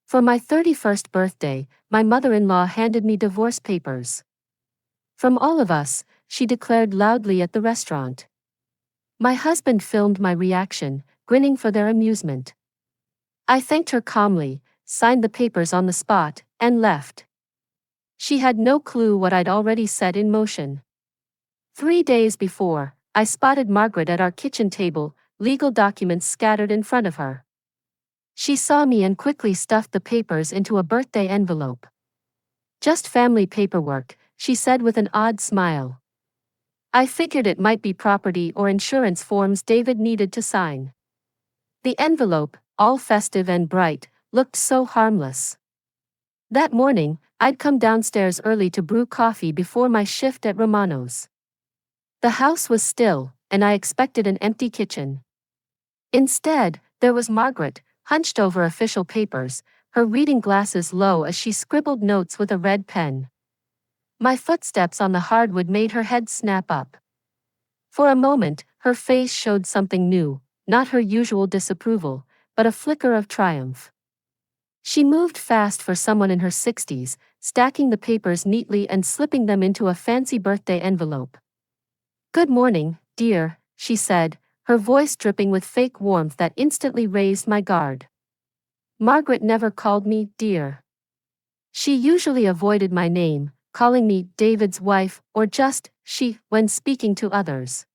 For my 31st birthday, my mother-in-law handed me divorce papers. From all of us, she declared loudly at the restaurant. My husband filmed my reaction, grinning for their amusement. I thanked her calmly, signed the papers on the spot, and left. She had no clue what I'd already set in motion. 3 days before, I spotted Margaret at our kitchen table, legal documents scattered in front of her. She saw me and quickly stuffed the papers into a birthday envelope. "Just family paperwork," she said with an odd smile. I figured it might be property or insurance forms David needed to sign. The envelope, all festive and bright, looked so harmless. That morning, I'd come downstairs early to brew coffee before my shift at Romano's. The house was still, and I expected an empty kitchen. Instead, there was Margaret, hunched over official papers, her reading glasses low as she scribbled notes with a red pen. My footsteps on the hardwood made her head snap up. For a moment, her face showed something new, not her usual disapproval, but a flicker of triumph. She moved fast for someone in her 60s, stacking the papers neatly and slipping them into a fancy birthday envelope. "Good morning, dear," she said, her voice dripping with fake warmth that instantly raised my guard. Margaret never called me dear. She usually avoided my name, calling me David's wife or just she when speaking to others.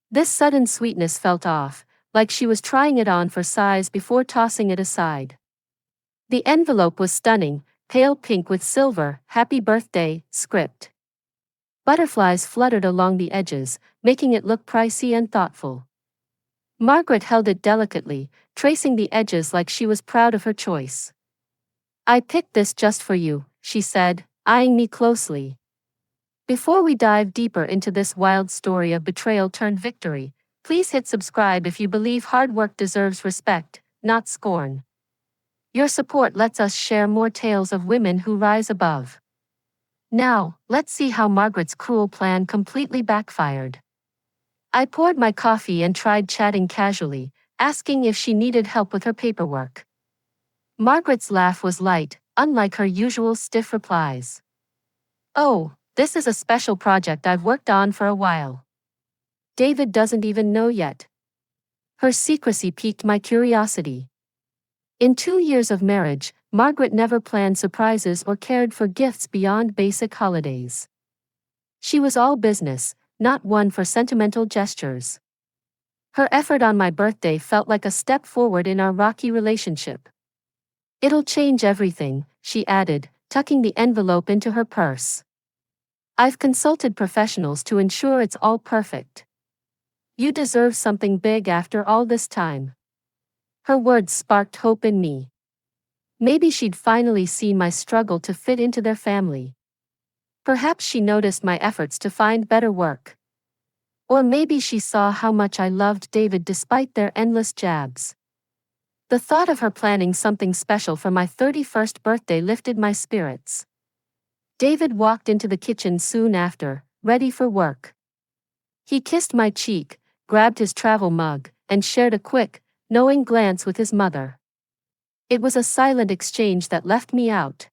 This sudden sweetness felt off, like she was trying it on for size before tossing it aside. The envelope was stunning, pale pink with silver, "Happy Birthday" script. Butterflies fluttered along the edges, making it look pricey and thoughtful. Margaret held it delicately, tracing the edges like she was proud of her choice. "I picked this just for you," she said, eyeing me closely. Before we dive deeper into this wild story of betrayal turned victory, please hit subscribe if you believe hard work deserves respect, not scorn. Your support lets us share more tales of women who rise above. Now, let's see how Margaret's cruel plan completely backfired. I poured my coffee and tried chatting casually, asking if she needed help with her paperwork. Margaret's laugh was light, unlike her usual stiff replies. "Oh, this is a special project I've worked on for a while. David doesn't even know yet." Her secrecy piqued my curiosity. In 2 years of marriage, Margaret never planned surprises or cared for gifts beyond basic holidays. She was all business, not one for sentimental gestures. Her effort on my birthday felt like a step forward in our rocky relationship. "It'll change everything," she added, tucking the envelope into her purse. "I've consulted professionals to ensure it's all perfect. You deserve something big after all this time." Her words sparked hope in me. Maybe she'd finally see my struggle to fit into their family. Perhaps she noticed my efforts to find better work. Or maybe she saw how much I loved David despite their endless jabs. The thought of her planning something special for my 31st birthday lifted my spirits. David walked into the kitchen soon after, ready for work. He kissed my cheek, grabbed his travel mug, and shared a quick, knowing glance with his mother. It was a silent exchange that left me out.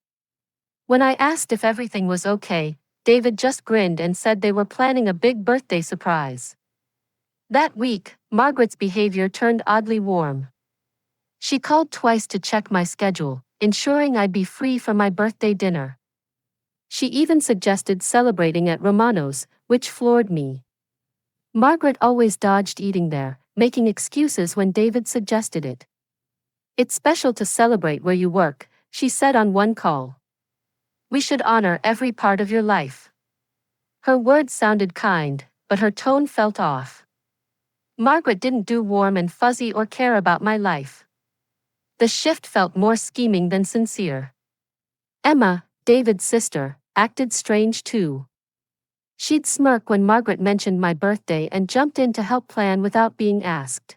When I asked if everything was okay, David just grinned and said they were planning a big birthday surprise. That week, Margaret's behavior turned oddly warm. She called twice to check my schedule, ensuring I'd be free for my birthday dinner. She even suggested celebrating at Romano's, which floored me. Margaret always dodged eating there, making excuses when David suggested it. "It's special to celebrate where you work," she said on one call. "We should honor every part of your life." Her words sounded kind, but her tone felt off. Margaret didn't do warm and fuzzy or care about my life. The shift felt more scheming than sincere. Emma, David's sister, acted strange too. She'd smirk when Margaret mentioned my birthday and jumped in to help plan without being asked.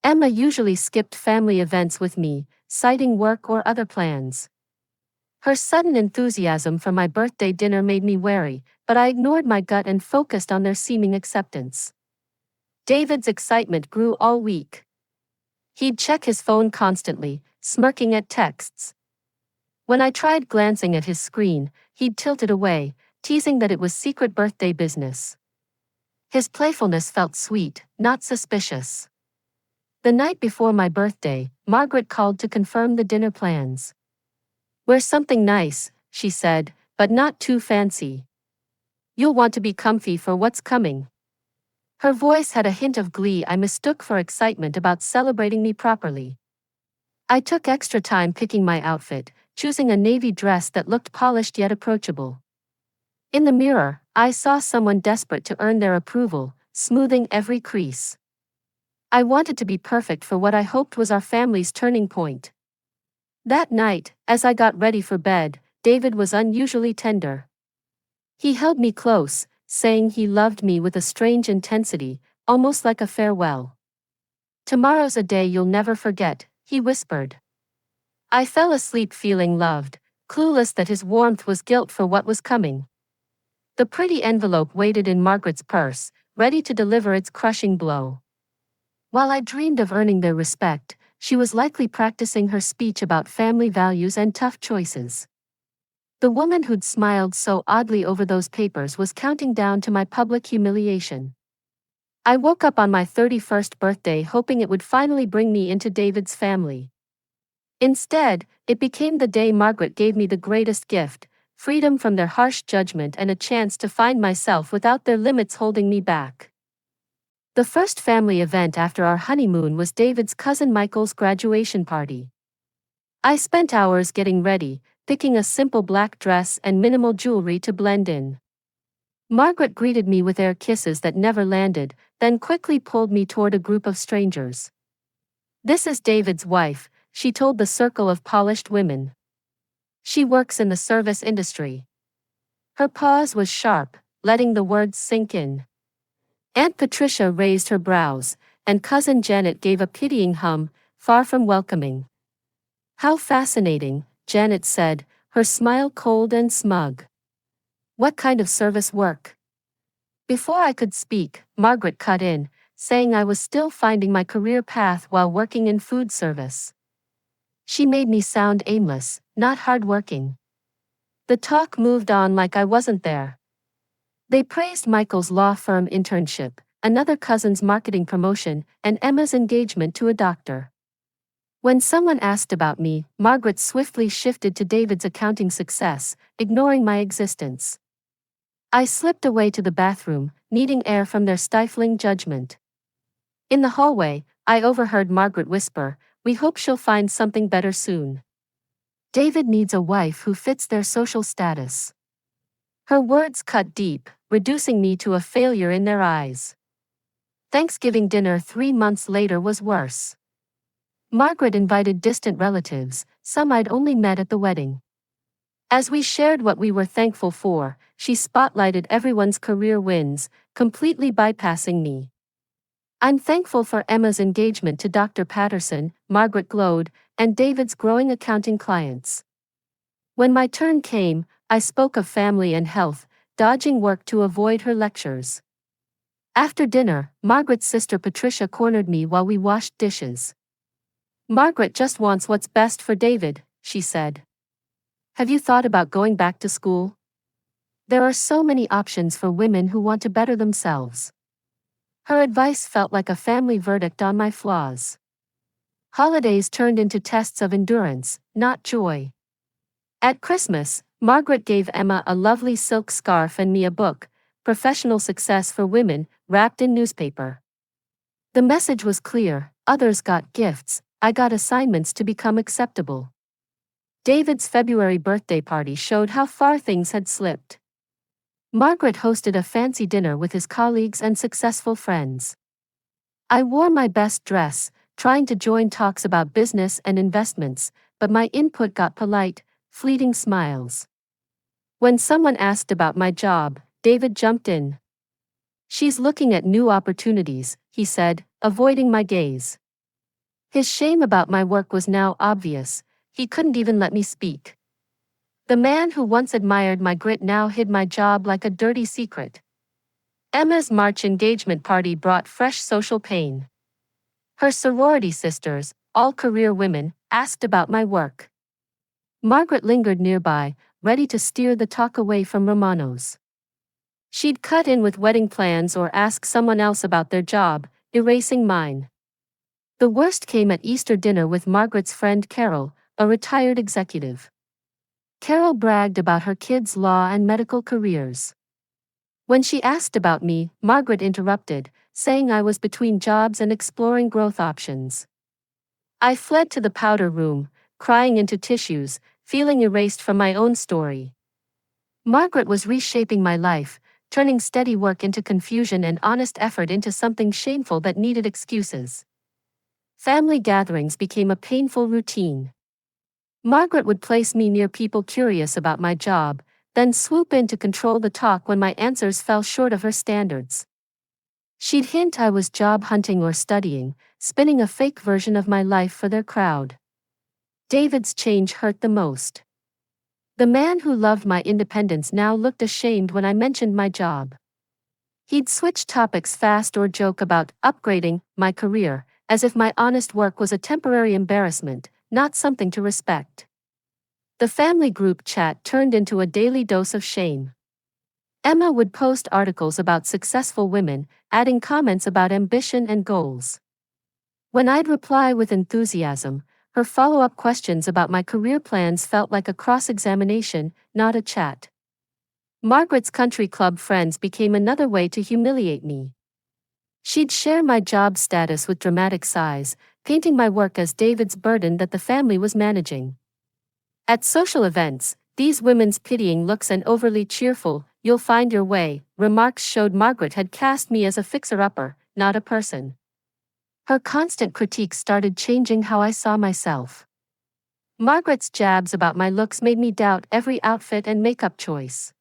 Emma usually skipped family events with me, citing work or other plans. Her sudden enthusiasm for my birthday dinner made me wary, but I ignored my gut and focused on their seeming acceptance. David's excitement grew all week. He'd check his phone constantly, smirking at texts. When I tried glancing at his screen, he'd tilt it away, teasing that it was secret birthday business. His playfulness felt sweet, not suspicious. The night before my birthday, Margaret called to confirm the dinner plans. "Wear something nice," she said, "but not too fancy. You'll want to be comfy for what's coming." Her voice had a hint of glee I mistook for excitement about celebrating me properly. I took extra time picking my outfit, choosing a navy dress that looked polished yet approachable. In the mirror, I saw someone desperate to earn their approval, smoothing every crease. I wanted to be perfect for what I hoped was our family's turning point. That night, as I got ready for bed, David was unusually tender. He held me close, saying he loved me with a strange intensity, almost like a farewell. "Tomorrow's a day you'll never forget," he whispered. I fell asleep feeling loved, clueless that his warmth was guilt for what was coming. The pretty envelope waited in Margaret's purse, ready to deliver its crushing blow. While I dreamed of earning their respect, she was likely practicing her speech about family values and tough choices. The woman who'd smiled so oddly over those papers was counting down to my public humiliation. I woke up on my 31st birthday hoping it would finally bring me into David's family. Instead, it became the day Margaret gave me the greatest gift: freedom from their harsh judgment and a chance to find myself without their limits holding me back. The first family event after our honeymoon was David's cousin Michael's graduation party. I spent hours getting ready, picking a simple black dress and minimal jewelry to blend in. Margaret greeted me with air kisses that never landed, then quickly pulled me toward a group of strangers. "This is David's wife," she told the circle of polished women. "She works in the service industry." Her pause was sharp, letting the words sink in. Aunt Patricia raised her brows, and Cousin Janet gave a pitying hum, far from welcoming. "How fascinating," Janet said, her smile cold and smug. "What kind of service work?" Before I could speak, Margaret cut in, saying I was still finding my career path while working in food service. She made me sound aimless, not hardworking. The talk moved on like I wasn't there. They praised Michael's law firm internship, another cousin's marketing promotion, and Emma's engagement to a doctor. When someone asked about me, Margaret swiftly shifted to David's accounting success, ignoring my existence. I slipped away to the bathroom, needing air from their stifling judgment. In the hallway, I overheard Margaret whisper, "We hope she'll find something better soon. David needs a wife who fits their social status." Her words cut deep, reducing me to a failure in their eyes. Thanksgiving dinner 3 months later was worse. Margaret invited distant relatives, some I'd only met at the wedding. As we shared what we were thankful for, she spotlighted everyone's career wins, completely bypassing me. "I'm thankful for Emma's engagement to Dr. Patterson," Margaret glowed, "and David's growing accounting clients." When my turn came, I spoke of family and health, dodging work to avoid her lectures. After dinner, Margaret's sister Patricia cornered me while we washed dishes. "Margaret just wants what's best for David," she said. "Have you thought about going back to school? There are so many options for women who want to better themselves." Her advice felt like a family verdict on my flaws. Holidays turned into tests of endurance, not joy. At Christmas, Margaret gave Emma a lovely silk scarf and me a book, Professional Success for Women, wrapped in newspaper. The message was clear: others got gifts, I got assignments to become acceptable. David's February birthday party showed how far things had slipped. Margaret hosted a fancy dinner with his colleagues and successful friends. I wore my best dress, trying to join talks about business and investments, but my input got polite, fleeting smiles. When someone asked about my job, David jumped in. "She's looking at new opportunities," he said, avoiding my gaze. His shame about my work was now obvious. He couldn't even let me speak. The man who once admired my grit now hid my job like a dirty secret. Emma's March engagement party brought fresh social pain. Her sorority sisters, all career women, asked about my work. Margaret lingered nearby, ready to steer the talk away from Romanos. She'd cut in with wedding plans or ask someone else about their job, erasing mine. The worst came at Easter dinner with Margaret's friend Carol, a retired executive. Carol bragged about her kids' law and medical careers. When she asked about me, Margaret interrupted, saying I was between jobs and exploring growth options. I fled to the powder room, crying into tissues, feeling erased from my own story. Margaret was reshaping my life, turning steady work into confusion and honest effort into something shameful that needed excuses. Family gatherings became a painful routine. Margaret would place me near people curious about my job, then swoop in to control the talk when my answers fell short of her standards. She'd hint I was job hunting or studying, spinning a fake version of my life for their crowd. David's change hurt the most. The man who loved my independence now looked ashamed when I mentioned my job. He'd switch topics fast or joke about upgrading my career, as if my honest work was a temporary embarrassment, not something to respect. The family group chat turned into a daily dose of shame. Emma would post articles about successful women, adding comments about ambition and goals. When I'd reply with enthusiasm, her follow-up questions about my career plans felt like a cross-examination, not a chat. Margaret's country club friends became another way to humiliate me. She'd share my job status with dramatic sighs, painting my work as David's burden that the family was managing. At social events, these women's pitying looks and overly cheerful, "you'll find your way," remarks showed Margaret had cast me as a fixer-upper, not a person. Her constant critiques started changing how I saw myself. Margaret's jabs about my looks made me doubt every outfit and makeup choice.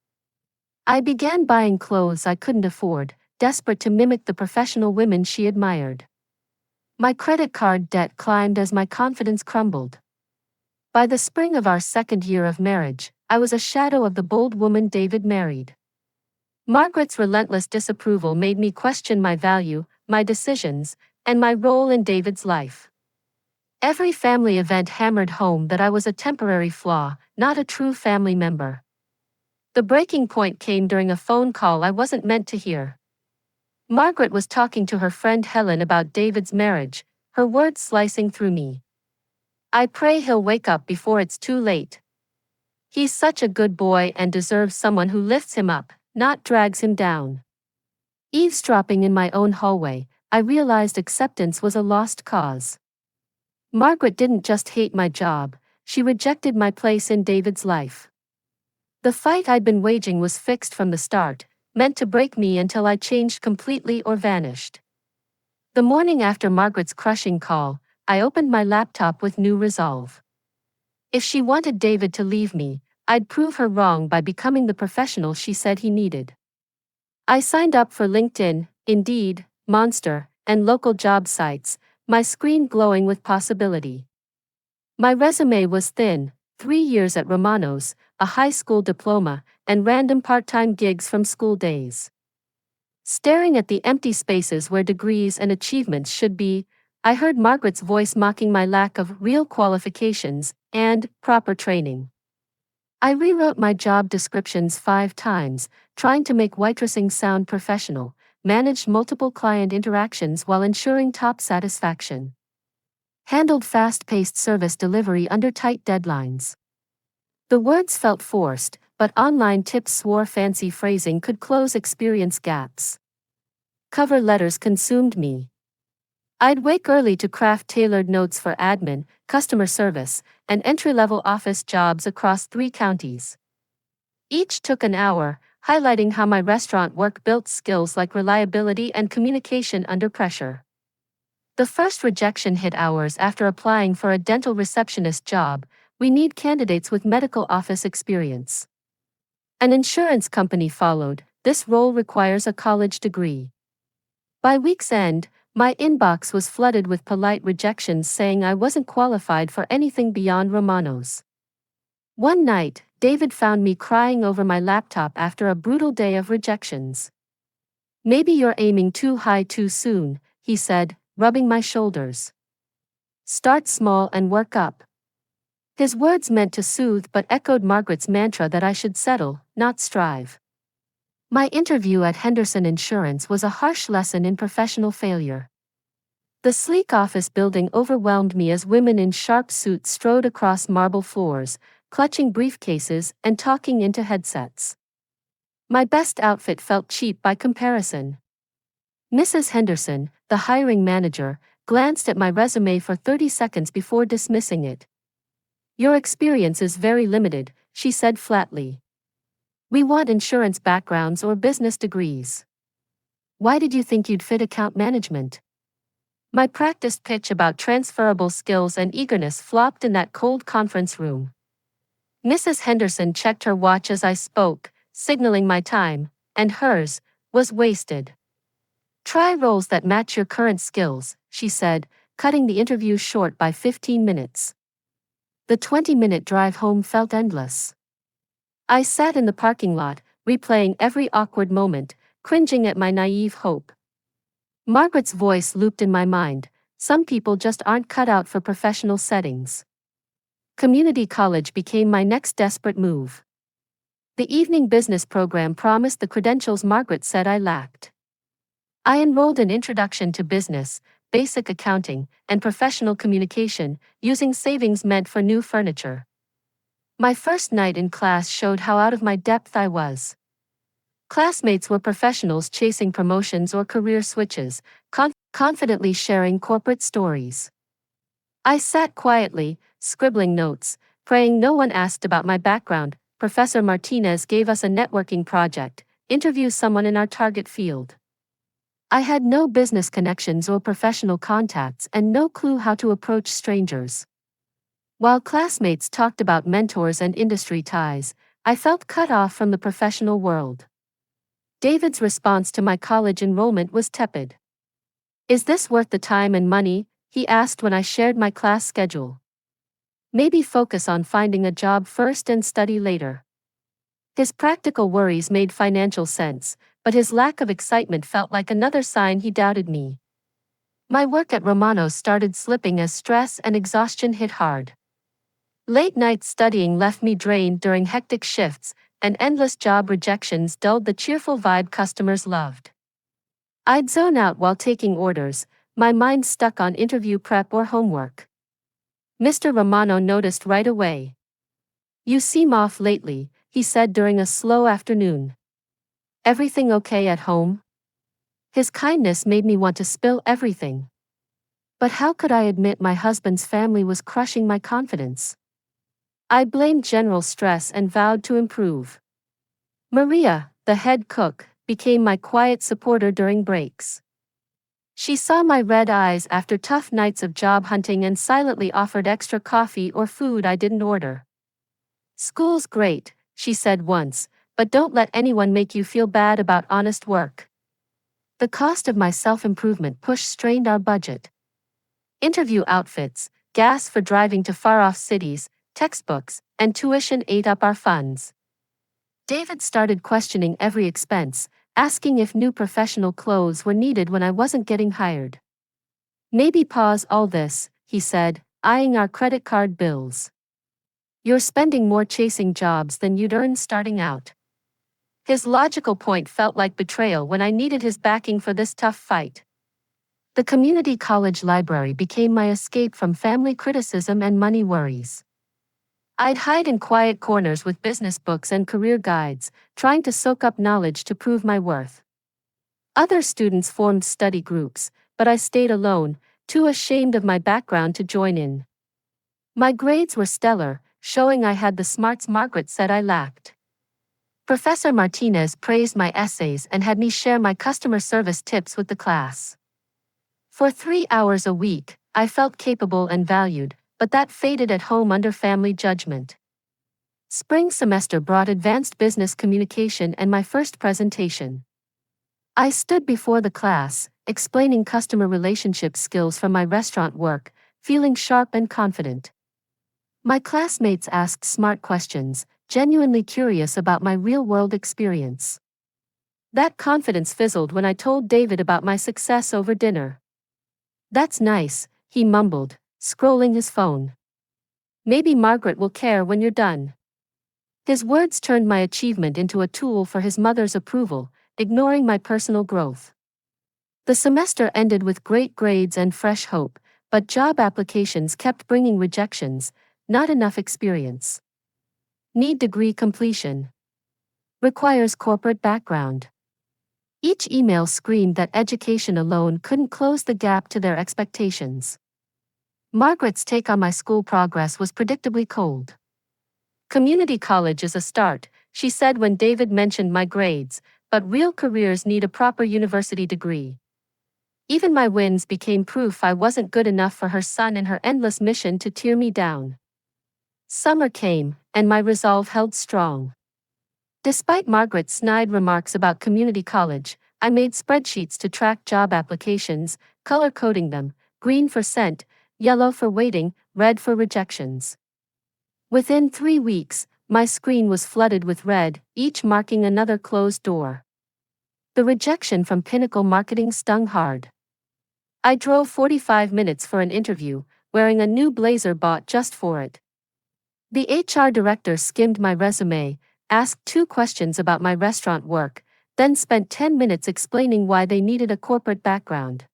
I began buying clothes I couldn't afford, desperate to mimic the professional women she admired. My credit card debt climbed as my confidence crumbled. By the spring of our second year of marriage, I was a shadow of the bold woman David married. Margaret's relentless disapproval made me question my value, my decisions, and my role in David's life. Every family event hammered home that I was a temporary flaw, not a true family member. The breaking point came during a phone call I wasn't meant to hear. Margaret was talking to her friend Helen about David's marriage, her words slicing through me. "I pray he'll wake up before it's too late. He's such a good boy and deserves someone who lifts him up, not drags him down." Eavesdropping in my own hallway, I realized acceptance was a lost cause. Margaret didn't just hate my job, she rejected my place in David's life. The fight I'd been waging was fixed from the start, meant to break me until I changed completely or vanished. The morning after Margaret's crushing call, I opened my laptop with new resolve. If she wanted David to leave me, I'd prove her wrong by becoming the professional she said he needed. I signed up for LinkedIn, Indeed, Monster, and local job sites, my screen glowing with possibility. My resume was thin: 3 years at Romanos, a high school diploma, and random part-time gigs from school days. Staring at the empty spaces where degrees and achievements should be, I heard Margaret's voice mocking my lack of real qualifications and proper training. I rewrote my job descriptions 5 times, trying to make waitressing sound professional, managed multiple client interactions while ensuring top satisfaction. Handled fast-paced service delivery under tight deadlines. The words felt forced, but online tips swore fancy phrasing could close experience gaps. Cover letters consumed me. I'd wake early to craft tailored notes for admin, customer service, and entry-level office jobs across 3 counties. Each took an hour, highlighting how my restaurant work built skills like reliability and communication under pressure. The first rejection hit hours after applying for a dental receptionist job. "We need candidates with medical office experience." An insurance company followed. "This role requires a college degree." By week's end, my inbox was flooded with polite rejections saying I wasn't qualified for anything beyond Romanos. One night, David found me crying over my laptop after a brutal day of rejections. "Maybe you're aiming too high too soon," he said, rubbing my shoulders. Start small and work up. His words meant to soothe but echoed Margaret's mantra that I should settle, not strive. My interview at Henderson Insurance was a harsh lesson in professional failure. The sleek office building overwhelmed me as women in sharp suits strode across marble floors, clutching briefcases and talking into headsets. My best outfit felt cheap by comparison. Mrs. Henderson, the hiring manager, glanced at my resume for 30 seconds before dismissing it. "Your experience is very limited," she said flatly. "We want insurance backgrounds or business degrees. Why did you think you'd fit account management?" My practiced pitch about transferable skills and eagerness flopped in that cold conference room. Mrs. Henderson checked her watch as I spoke, signaling my time, and hers, was wasted. "Try roles that match your current skills," she said, cutting the interview short by 15 minutes. The 20-minute drive home felt endless. I sat in the parking lot, replaying every awkward moment, cringing at my naive hope. Margaret's voice looped in my mind. Some people just aren't cut out for professional settings. Community college became my next desperate move. The evening business program promised the credentials Margaret said I lacked. I enrolled in Introduction to Business, Basic Accounting, and Professional Communication, using savings meant for new furniture. My first night in class showed how out of my depth I was. Classmates were professionals chasing promotions or career switches, confidently sharing corporate stories. I sat quietly, scribbling notes, praying no one asked about my background. Professor Martinez gave us a networking project: interview someone in our target field. I had no business connections or professional contacts and no clue how to approach strangers. While classmates talked about mentors and industry ties, I felt cut off from the professional world. David's response to my college enrollment was tepid. "Is this worth the time and money?" he asked when I shared my class schedule. "Maybe focus on finding a job first and study later." His practical worries made financial sense, but his lack of excitement felt like another sign he doubted me. My work at Romano's started slipping as stress and exhaustion hit hard. Late night studying left me drained during hectic shifts, and endless job rejections dulled the cheerful vibe customers loved. I'd zone out while taking orders, my mind stuck on interview prep or homework. Mr. Romano noticed right away. "You seem off lately," he said during a slow afternoon. "Everything okay at home?" His kindness made me want to spill everything. But how could I admit my husband's family was crushing my confidence? I blamed general stress and vowed to improve. Maria, the head cook, became my quiet supporter during breaks. She saw my red eyes after tough nights of job hunting and silently offered extra coffee or food I didn't order. "School's great," she said once, "but don't let anyone make you feel bad about honest work." The cost of my self-improvement push strained our budget. Interview outfits, gas for driving to far-off cities, textbooks, and tuition ate up our funds. David started questioning every expense, asking if new professional clothes were needed when I wasn't getting hired. "Maybe pause all this," he said, eyeing our credit card bills. "You're spending more chasing jobs than you'd earn starting out." His logical point felt like betrayal when I needed his backing for this tough fight. The community college library became my escape from family criticism and money worries. I'd hide in quiet corners with business books and career guides, trying to soak up knowledge to prove my worth. Other students formed study groups, but I stayed alone, too ashamed of my background to join in. My grades were stellar, showing I had the smarts Margaret said I lacked. Professor Martinez praised my essays and had me share my customer service tips with the class. For 3 hours a week, I felt capable and valued, but that faded at home under family judgment. Spring semester brought advanced business communication and my first presentation. I stood before the class, explaining customer relationship skills from my restaurant work, feeling sharp and confident. My classmates asked smart questions, genuinely curious about my real-world experience. That confidence fizzled when I told David about my success over dinner. "That's nice," he mumbled, scrolling his phone. Maybe Margaret will care when you're done. His words turned my achievement into a tool for his mother's approval, ignoring my personal growth. The semester ended with great grades and fresh hope, but job applications kept bringing rejections, not enough experience. Need degree completion. Requires corporate background. Each email screamed that education alone couldn't close the gap to their expectations. Margaret's take on my school progress was predictably cold. Community college is a start, she said when David mentioned my grades, but real careers need a proper university degree. Even my wins became proof I wasn't good enough for her son in her endless mission to tear me down. Summer came, and my resolve held strong. Despite Margaret's snide remarks about community college, I made spreadsheets to track job applications, color-coding them, green for sent, yellow for waiting, red for rejections. Within 3 weeks, my screen was flooded with red, each marking another closed door. The rejection from Pinnacle Marketing stung hard. I drove 45 minutes for an interview, wearing a new blazer bought just for it. The HR director skimmed my resume, asked 2 questions about my restaurant work, then spent 10 minutes explaining why they needed a corporate background.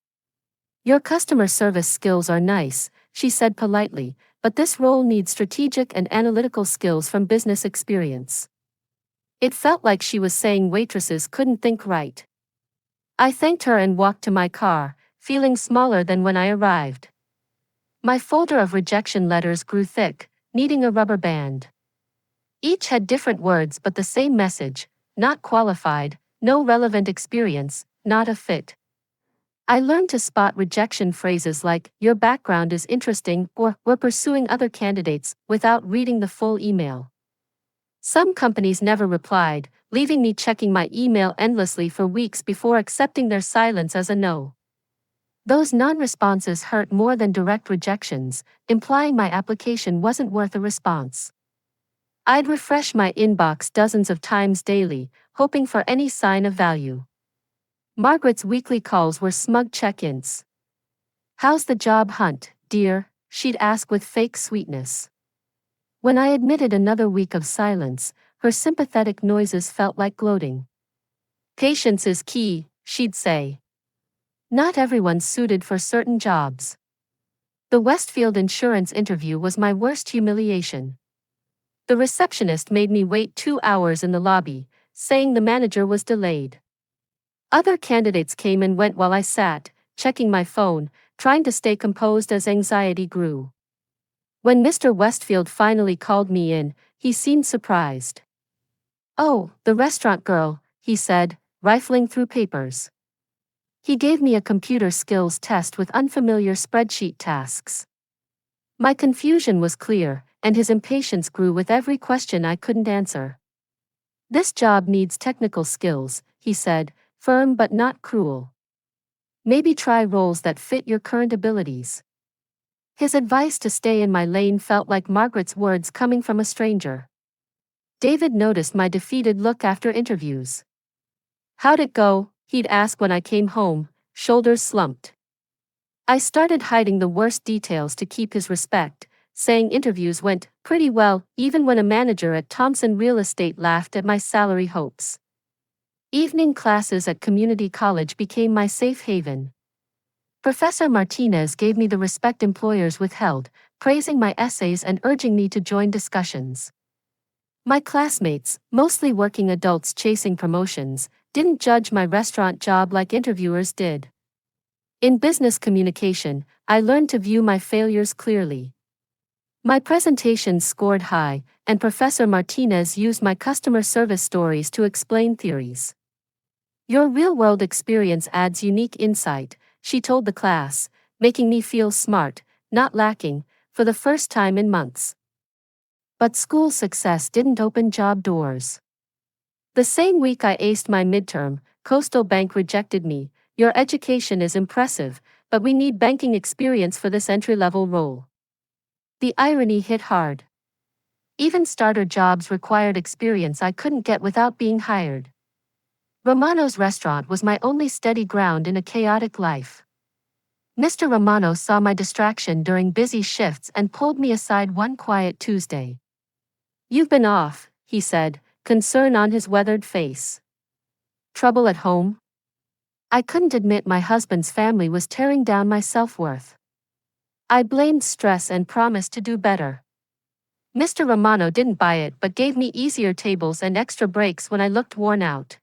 Your customer service skills are nice, she said politely, but this role needs strategic and analytical skills from business experience. It felt like she was saying waitresses couldn't think right. I thanked her and walked to my car, feeling smaller than when I arrived. My folder of rejection letters grew thick, needing a rubber band. Each had different words but the same message: not qualified, no relevant experience, not a fit. I learned to spot rejection phrases like, "Your background is interesting," or "We're pursuing other candidates," without reading the full email. Some companies never replied, leaving me checking my email endlessly for weeks before accepting their silence as a no. Those non-responses hurt more than direct rejections, implying my application wasn't worth a response. I'd refresh my inbox dozens of times daily, hoping for any sign of value. Margaret's weekly calls were smug check-ins. "How's the job hunt, dear?" she'd ask with fake sweetness. When I admitted another week of silence, her sympathetic noises felt like gloating. "Patience is key," she'd say. Not everyone's suited for certain jobs. The Westfield insurance interview was my worst humiliation. The receptionist made me wait 2 hours in the lobby, saying the manager was delayed. Other candidates came and went while I sat, checking my phone, trying to stay composed as anxiety grew. When Mr. Westfield finally called me in, he seemed surprised. "Oh, the restaurant girl," he said, rifling through papers. He gave me a computer skills test with unfamiliar spreadsheet tasks. My confusion was clear, and his impatience grew with every question I couldn't answer. "This job needs technical skills," he said, firm but not cruel. "Maybe try roles that fit your current abilities." His advice to stay in my lane felt like Margaret's words coming from a stranger. David noticed my defeated look after interviews. "How'd it go?" he'd ask when I came home, shoulders slumped. I started hiding the worst details to keep his respect, saying interviews went pretty well, even when a manager at Thompson Real Estate laughed at my salary hopes. Evening classes at community college became my safe haven. Professor Martinez gave me the respect employers withheld, praising my essays and urging me to join discussions. My classmates, mostly working adults chasing promotions, didn't judge my restaurant job like interviewers did. In business communication, I learned to view my failures clearly. My presentations scored high, and Professor Martinez used my customer service stories to explain theories. "Your real-world experience adds unique insight," she told the class, making me feel smart, not lacking, for the first time in months. But school success didn't open job doors. The same week I aced my midterm, Coastal Bank rejected me. "Your education is impressive, but we need banking experience for this entry-level role." The irony hit hard. Even starter jobs required experience I couldn't get without being hired. Romano's restaurant was my only steady ground in a chaotic life. Mr. Romano saw my distraction during busy shifts and pulled me aside one quiet Tuesday. "You've been off," he said, concern on his weathered face. "Trouble at home?" I couldn't admit my husband's family was tearing down my self-worth. I blamed stress and promised to do better. Mr. Romano didn't buy it but gave me easier tables and extra breaks when I looked worn out.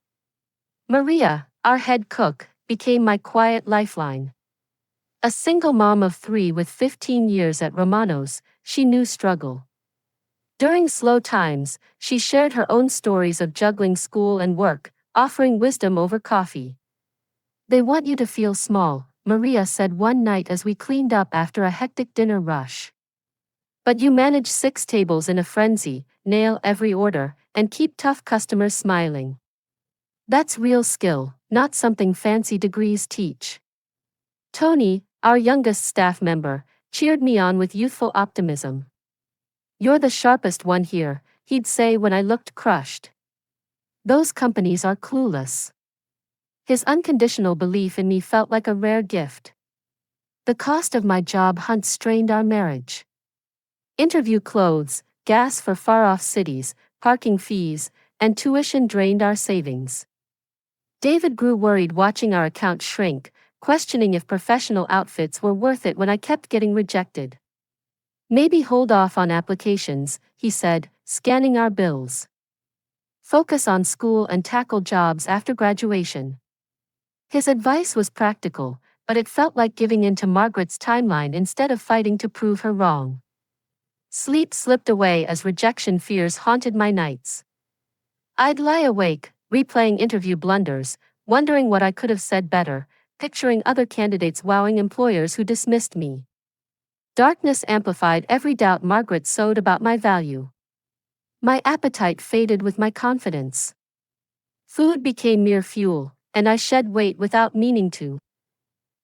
Maria, our head cook, became my quiet lifeline. A single mom of 3 with 15 years at Romano's, she knew struggle. During slow times, she shared her own stories of juggling school and work, offering wisdom over coffee. "They want you to feel small," Maria said one night as we cleaned up after a hectic dinner rush. "But you manage 6 tables in a frenzy, nail every order, and keep tough customers smiling. That's real skill, not something fancy degrees teach." Tony, our youngest staff member, cheered me on with youthful optimism. "You're the sharpest one here," he'd say when I looked crushed. "Those companies are clueless." His unconditional belief in me felt like a rare gift. The cost of my job hunt strained our marriage. Interview clothes, gas for far-off cities, parking fees, and tuition drained our savings. David grew worried watching our account shrink, questioning if professional outfits were worth it when I kept getting rejected. "Maybe hold off on applications," he said, scanning our bills. "Focus on school and tackle jobs after graduation." His advice was practical, but it felt like giving in to Margaret's timeline instead of fighting to prove her wrong. Sleep slipped away as rejection fears haunted my nights. I'd lie awake, replaying interview blunders, wondering what I could have said better, picturing other candidates wowing employers who dismissed me. Darkness amplified every doubt Margaret sowed about my value. My appetite faded with my confidence. Food became mere fuel, and I shed weight without meaning to.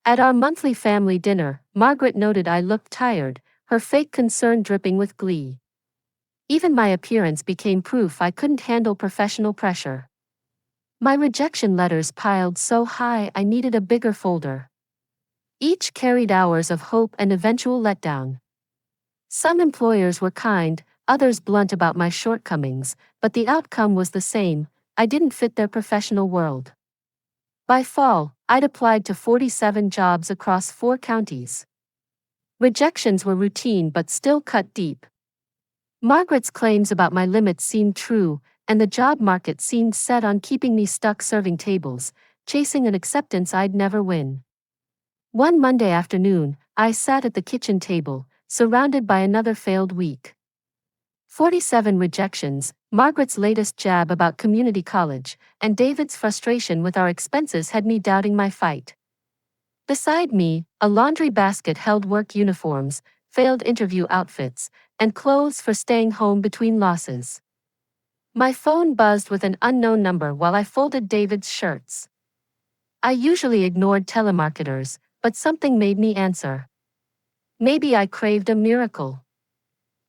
At our monthly family dinner, Margaret noted I looked tired, her fake concern dripping with glee. Even my appearance became proof I couldn't handle professional pressure. My rejection letters piled so high I needed a bigger folder. Each carried hours of hope and eventual letdown. Some employers were kind, others blunt about my shortcomings, but the outcome was the same: I didn't fit their professional world. By fall, I'd applied to 47 jobs across 4 counties. Rejections were routine but still cut deep. Margaret's claims about my limits seemed true, and the job market seemed set on keeping me stuck serving tables, chasing an acceptance I'd never win. One Monday afternoon, I sat at the kitchen table, surrounded by another failed week. 47 rejections, Margaret's latest jab about community college, and David's frustration with our expenses had me doubting my fight. Beside me, a laundry basket held work uniforms, failed interview outfits, and clothes for staying home between losses. My phone buzzed with an unknown number while I folded David's shirts. I usually ignored telemarketers, but something made me answer. Maybe I craved a miracle.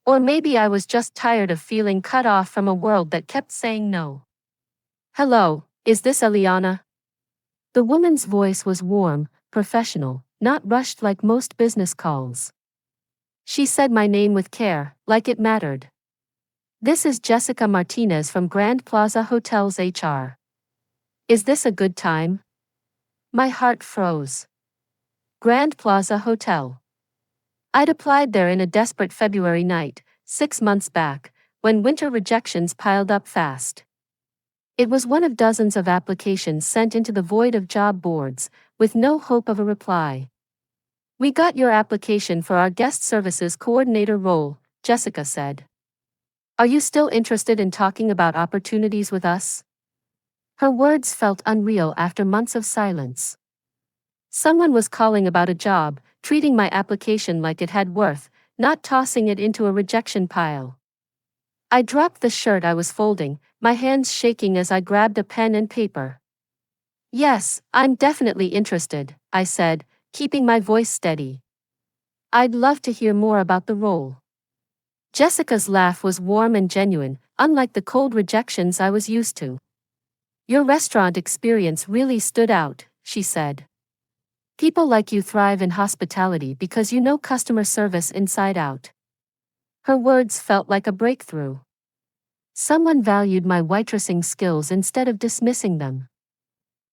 Or maybe I was just tired of feeling cut off from a world that kept saying no. "Hello, is this Eliana?" The woman's voice was warm, professional, not rushed like most business calls. She said my name with care, like it mattered. "This is Jessica Martinez from Grand Plaza Hotels HR. Is this a good time?" My heart froze. Grand Plaza Hotel. I'd applied there in a desperate February night, 6 months back, when winter rejections piled up fast. It was one of dozens of applications sent into the void of job boards, with no hope of a reply. "We got your application for our guest services coordinator role," Jessica said. "Are you still interested in talking about opportunities with us?" Her words felt unreal after months of silence. Someone was calling about a job, treating my application like it had worth, not tossing it into a rejection pile. I dropped the shirt I was folding, my hands shaking as I grabbed a pen and paper. "Yes, I'm definitely interested," I said, keeping my voice steady. "I'd love to hear more about the role." Jessica's laugh was warm and genuine, unlike the cold rejections I was used to. "Your restaurant experience really stood out," she said. People like you thrive in hospitality because you know customer service inside out. Her words felt like a breakthrough. Someone valued my waitressing skills instead of dismissing them.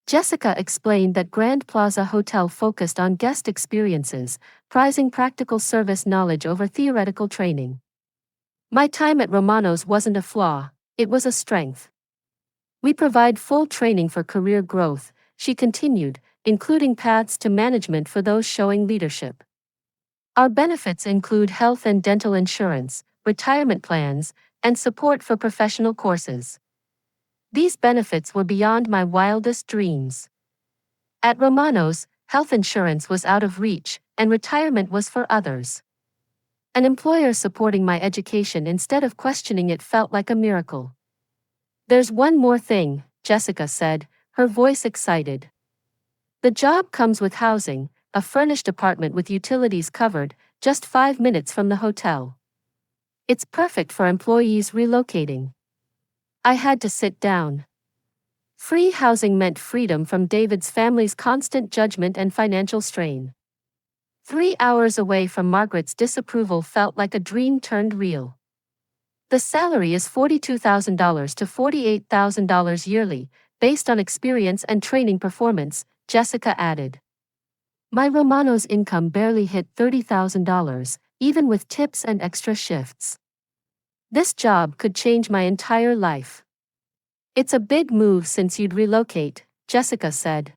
Jessica explained that Grand Plaza Hotel focused on guest experiences, prizing practical service knowledge over theoretical training. My time at Romano's wasn't a flaw, it was a strength. We provide full training for career growth, she continued, including paths to management for those showing leadership. Our benefits include health and dental insurance, retirement plans, and support for professional courses. These benefits were beyond my wildest dreams. At Romano's, health insurance was out of reach, and retirement was for others. An employer supporting my education instead of questioning it felt like a miracle. There's one more thing, Jessica said, her voice excited. The job comes with housing, a furnished apartment with utilities covered, just 5 minutes from the hotel. It's perfect for employees relocating. I had to sit down. Free housing meant freedom from David's family's constant judgment and financial strain. 3 hours away from Margaret's disapproval felt like a dream turned real. The salary is $42,000 to $48,000 yearly, based on experience and training performance, Jessica added. My Romano's income barely hit $30,000, even with tips and extra shifts. This job could change my entire life. It's a big move since you'd relocate, Jessica said.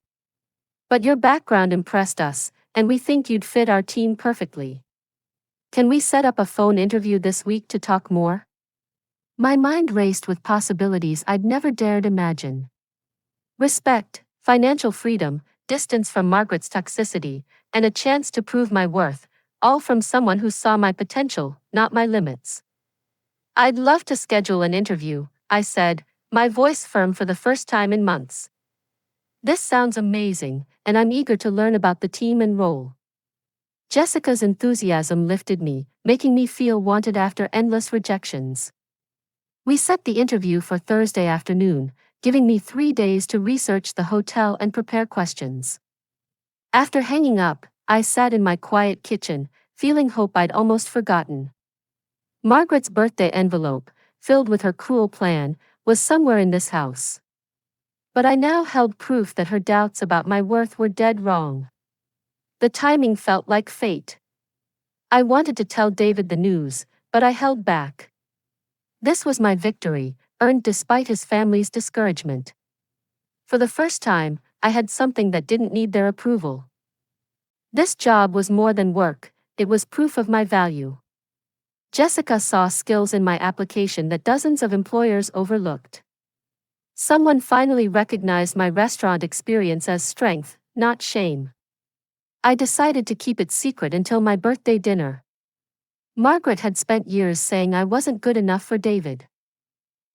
But your background impressed us, and we think you'd fit our team perfectly. Can we set up a phone interview this week to talk more? My mind raced with possibilities I'd never dared imagine. Respect, financial freedom, distance from Margaret's toxicity, and a chance to prove my worth, all from someone who saw my potential, not my limits. I'd love to schedule an interview, I said, my voice firm for the first time in months. This sounds amazing, and I'm eager to learn about the team and role. Jessica's enthusiasm lifted me, making me feel wanted after endless rejections. We set the interview for Thursday afternoon, giving me 3 days to research the hotel and prepare questions. After hanging up, I sat in my quiet kitchen, feeling hope I'd almost forgotten. Margaret's birthday envelope, filled with her cruel plan, was somewhere in this house. But I now held proof that her doubts about my worth were dead wrong. The timing felt like fate. I wanted to tell David the news, but I held back. This was my victory, earned despite his family's discouragement. For the first time, I had something that didn't need their approval. This job was more than work, it was proof of my value. Jessica saw skills in my application that dozens of employers overlooked. Someone finally recognized my restaurant experience as strength, not shame. I decided to keep it secret until my birthday dinner. Margaret had spent years saying I wasn't good enough for David.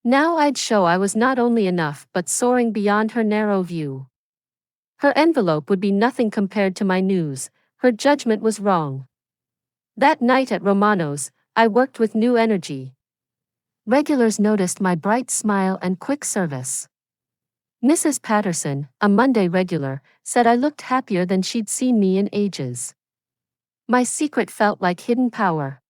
Now I'd show I was not only enough but soaring beyond her narrow view. Her envelope would be nothing compared to my news, her judgment was wrong. That night at Romano's, I worked with new energy. Regulars noticed my bright smile and quick service. Mrs. Patterson, a Monday regular, said I looked happier than she'd seen me in ages. My secret felt like hidden power.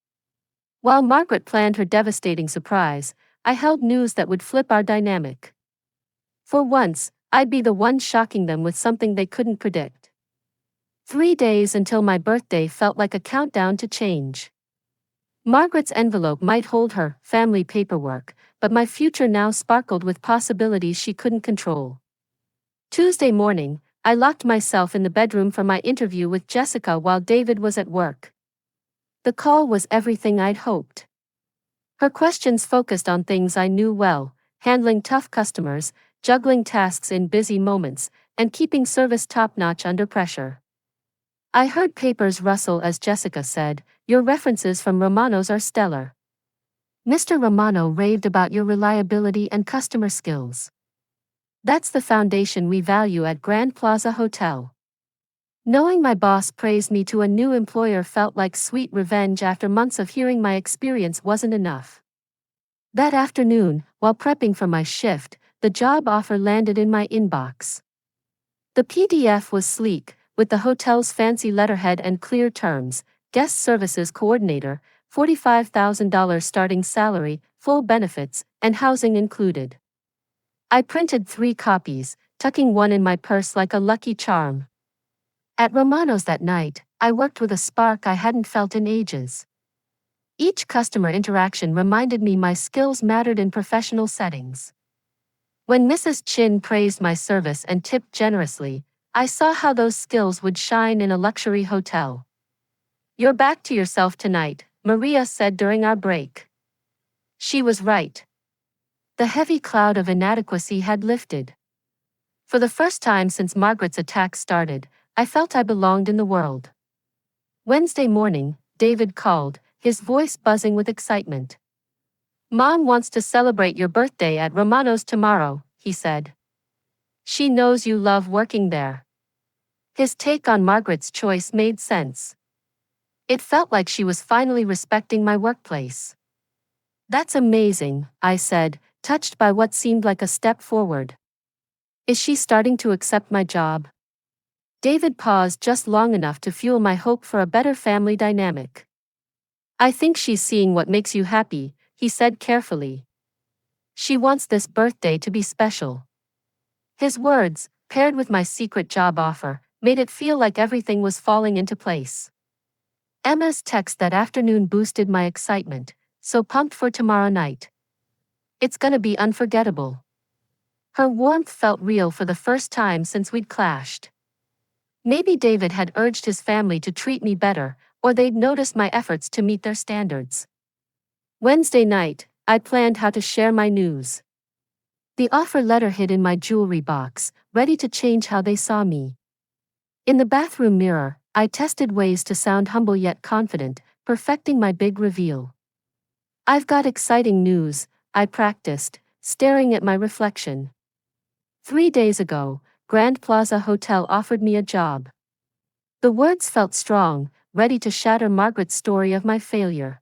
While Margaret planned her devastating surprise, I held news that would flip our dynamic. For once, I'd be the one shocking them with something they couldn't predict. 3 days until my birthday felt like a countdown to change. Margaret's envelope might hold her family paperwork, but my future now sparkled with possibilities she couldn't control. Tuesday morning, I locked myself in the bedroom for my interview with Jessica while David was at work. The call was everything I'd hoped. Her questions focused on things I knew well, handling tough customers, juggling tasks in busy moments, and keeping service top-notch under pressure. I heard papers rustle as Jessica said, "Your references from Romano's are stellar. Mr. Romano raved about your reliability and customer skills. That's the foundation we value at Grand Plaza Hotel." Knowing my boss praised me to a new employer felt like sweet revenge after months of hearing my experience wasn't enough. That afternoon, while prepping for my shift, the job offer landed in my inbox. The PDF was sleek, with the hotel's fancy letterhead and clear terms: guest services coordinator, $45,000 starting salary, full benefits, and housing included. I printed 3 copies, tucking one in my purse like a lucky charm. At Romano's that night, I worked with a spark I hadn't felt in ages. Each customer interaction reminded me my skills mattered in professional settings. When Mrs. Chin praised my service and tipped generously, I saw how those skills would shine in a luxury hotel. "You're back to yourself tonight," Maria said during our break. She was right. The heavy cloud of inadequacy had lifted. For the first time since Margaret's attack started, I felt I belonged in the world. Wednesday morning, David called, his voice buzzing with excitement. "Mom wants to celebrate your birthday at Romano's tomorrow," he said. "She knows you love working there." His take on Margaret's choice made sense. It felt like she was finally respecting my workplace. "That's amazing," I said, touched by what seemed like a step forward. "Is she starting to accept my job?" David paused just long enough to fuel my hope for a better family dynamic. "I think she's seeing what makes you happy," he said carefully. "She wants this birthday to be special." His words, paired with my secret job offer, made it feel like everything was falling into place. Emma's text that afternoon boosted my excitement, "So pumped for tomorrow night. It's gonna be unforgettable." Her warmth felt real for the first time since we'd clashed. Maybe David had urged his family to treat me better, or they'd noticed my efforts to meet their standards. Wednesday night, I planned how to share my news. The offer letter hid in my jewelry box, ready to change how they saw me. In the bathroom mirror, I tested ways to sound humble yet confident, perfecting my big reveal. "I've got exciting news," I practiced, staring at my reflection. 3 days ago, Grand Plaza Hotel offered me a job. The words felt strong, ready to shatter Margaret's story of my failure.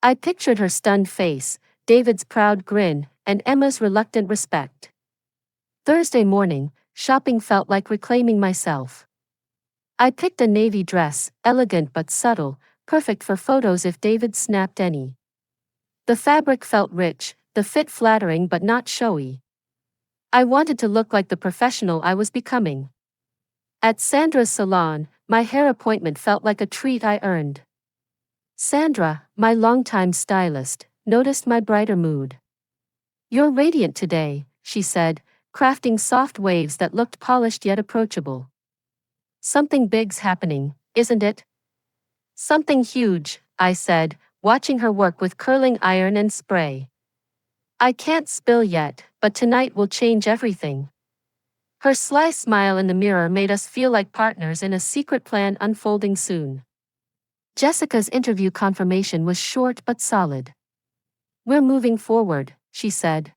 I pictured her stunned face, David's proud grin, and Emma's reluctant respect. Thursday morning, shopping felt like reclaiming myself. I picked a navy dress, elegant but subtle, perfect for photos if David snapped any. The fabric felt rich, the fit flattering but not showy. I wanted to look like the professional I was becoming. At Sandra's salon, my hair appointment felt like a treat I earned. Sandra, my longtime stylist, noticed my brighter mood. "You're radiant today," she said, crafting soft waves that looked polished yet approachable. "Something big's happening, isn't it?" "Something huge," I said, watching her work with curling iron and spray. "I can't spill yet, but tonight will change everything." Her sly smile in the mirror made us feel like partners in a secret plan unfolding soon. Jessica's interview confirmation was short but solid. "We're moving forward," she said.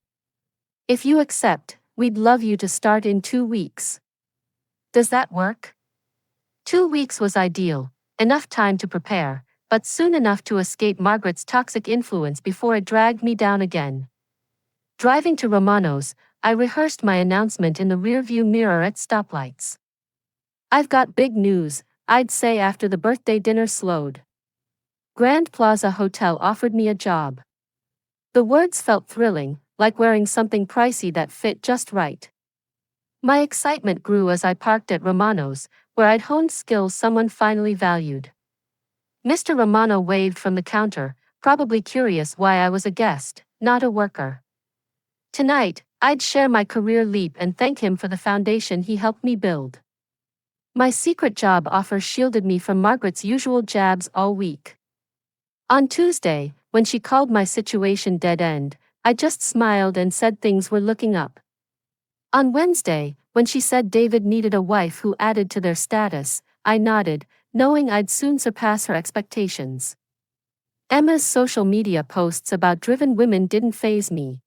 "If you accept, we'd love you to start in 2 weeks." Does that work? 2 weeks was ideal, enough time to prepare, but soon enough to escape Margaret's toxic influence before it dragged me down again. Driving to Romano's, I rehearsed my announcement in the rearview mirror at stoplights. "I've got big news," I'd say after the birthday dinner slowed. Grand Plaza Hotel offered me a job. The words felt thrilling, like wearing something pricey that fit just right. My excitement grew as I parked at Romano's, where I'd honed skills someone finally valued. Mr. Romano waved from the counter, probably curious why I was a guest, not a worker. Tonight, I'd share my career leap and thank him for the foundation he helped me build. My secret job offer shielded me from Margaret's usual jabs all week. On Tuesday, when she called my situation dead end, I just smiled and said things were looking up. On Wednesday, when she said David needed a wife who added to their status, I nodded, knowing I'd soon surpass her expectations. Emma's social media posts about driven women didn't faze me.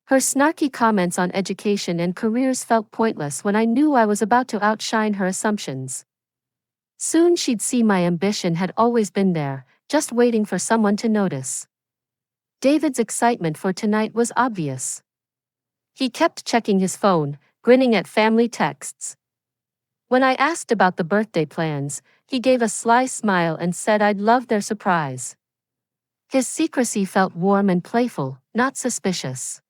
Her snarky comments on education and careers felt pointless when I knew I was about to outshine her assumptions. Soon she'd see my ambition had always been there, just waiting for someone to notice. David's excitement for tonight was obvious. He kept checking his phone, grinning at family texts. When I asked about the birthday plans, he gave a sly smile and said I'd love their surprise. His secrecy felt warm and playful, not suspicious.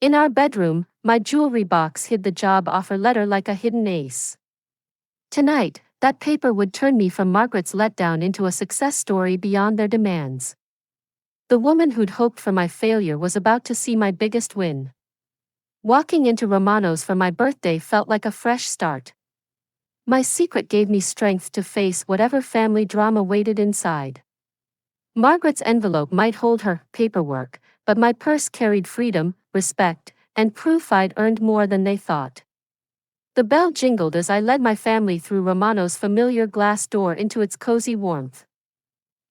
In our bedroom, my jewelry box hid the job offer letter like a hidden ace. Tonight, that paper would turn me from Margaret's letdown into a success story beyond their demands. The woman who'd hoped for my failure was about to see my biggest win. Walking into Romano's for my birthday felt like a fresh start. My secret gave me strength to face whatever family drama waited inside. Margaret's envelope might hold her paperwork, but my purse carried freedom, respect, and proof I'd earned more than they thought. The bell jingled as I led my family through Romano's familiar glass door into its cozy warmth.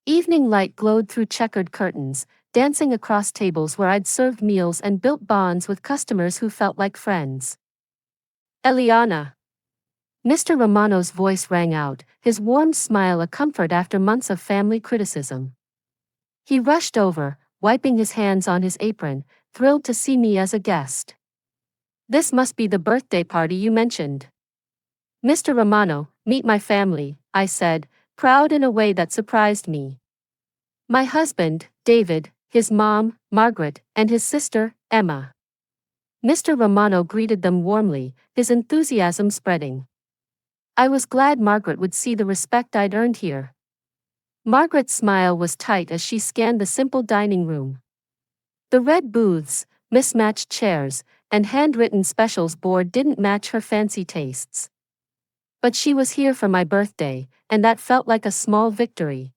Evening light glowed through checkered curtains, dancing across tables where I'd served meals and built bonds with customers who felt like friends. Eliana. Mr. Romano's voice rang out, his warm smile a comfort after months of family criticism. He rushed over, wiping his hands on his apron, thrilled to see me as a guest. This must be the birthday party you mentioned. Mr. Romano, meet my family, I said, proud in a way that surprised me. My husband, David, his mom, Margaret, and his sister, Emma. Mr. Romano greeted them warmly, his enthusiasm spreading. I was glad Margaret would see the respect I'd earned here. Margaret's smile was tight as she scanned the simple dining room. The red booths, mismatched chairs, and handwritten specials board didn't match her fancy tastes. But she was here for my birthday, and that felt like a small victory.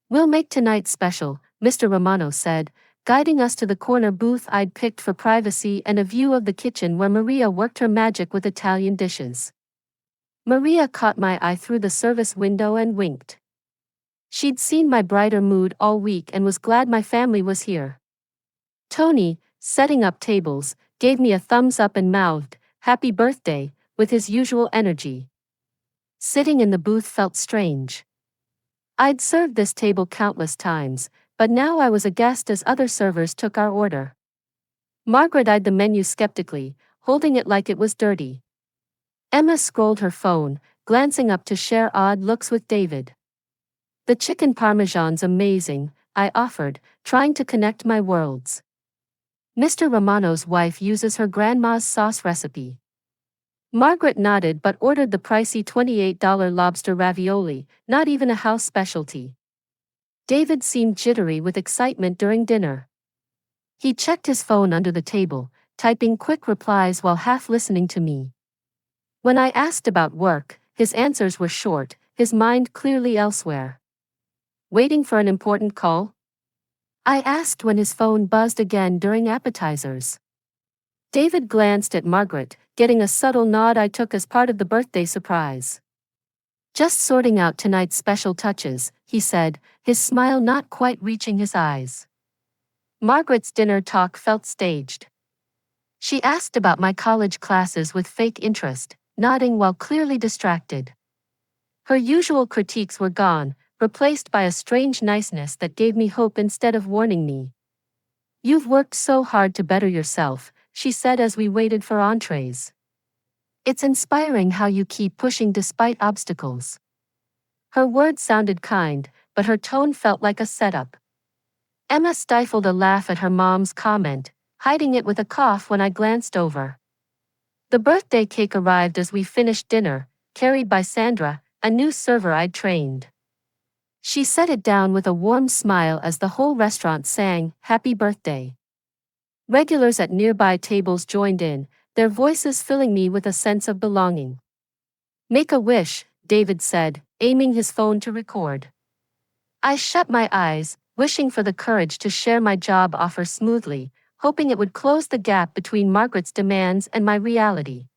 We'll make tonight special, Mr. Romano said, guiding us to the corner booth I'd picked for privacy and a view of the kitchen where Maria worked her magic with Italian dishes. Maria caught my eye through the service window and winked. She'd seen my brighter mood all week and was glad my family was here. Tony, setting up tables, gave me a thumbs up and mouthed, "Happy birthday," with his usual energy. Sitting in the booth felt strange. I'd served this table countless times, but now I was a guest as other servers took our order. Margaret eyed the menu skeptically, holding it like it was dirty. Emma scrolled her phone, glancing up to share odd looks with David. The chicken parmesan's amazing, I offered, trying to connect my worlds. Mr. Romano's wife uses her grandma's sauce recipe. Margaret nodded but ordered the pricey $28 lobster ravioli, not even a house specialty. David seemed jittery with excitement during dinner. He checked his phone under the table, typing quick replies while half listening to me. When I asked about work, his answers were short, his mind clearly elsewhere. Waiting for an important call? I asked when his phone buzzed again during appetizers. David glanced at Margaret, getting a subtle nod I took as part of the birthday surprise. Just sorting out tonight's special touches, he said, his smile not quite reaching his eyes. Margaret's dinner talk felt staged. She asked about my college classes with fake interest, nodding while clearly distracted. Her usual critiques were gone, replaced by a strange niceness that gave me hope instead of warning me. "You've worked so hard to better yourself," she said as we waited for entrees. "It's inspiring how you keep pushing despite obstacles." Her words sounded kind, but her tone felt like a setup. Emma stifled a laugh at her mom's comment, hiding it with a cough when I glanced over. The birthday cake arrived as we finished dinner, carried by Sandra, a new server I'd trained. She set it down with a warm smile as the whole restaurant sang, "Happy Birthday." Regulars at nearby tables joined in, their voices filling me with a sense of belonging. "Make a wish," David said, aiming his phone to record. I shut my eyes, wishing for the courage to share my job offer smoothly, hoping it would close the gap between Margaret's demands and my reality.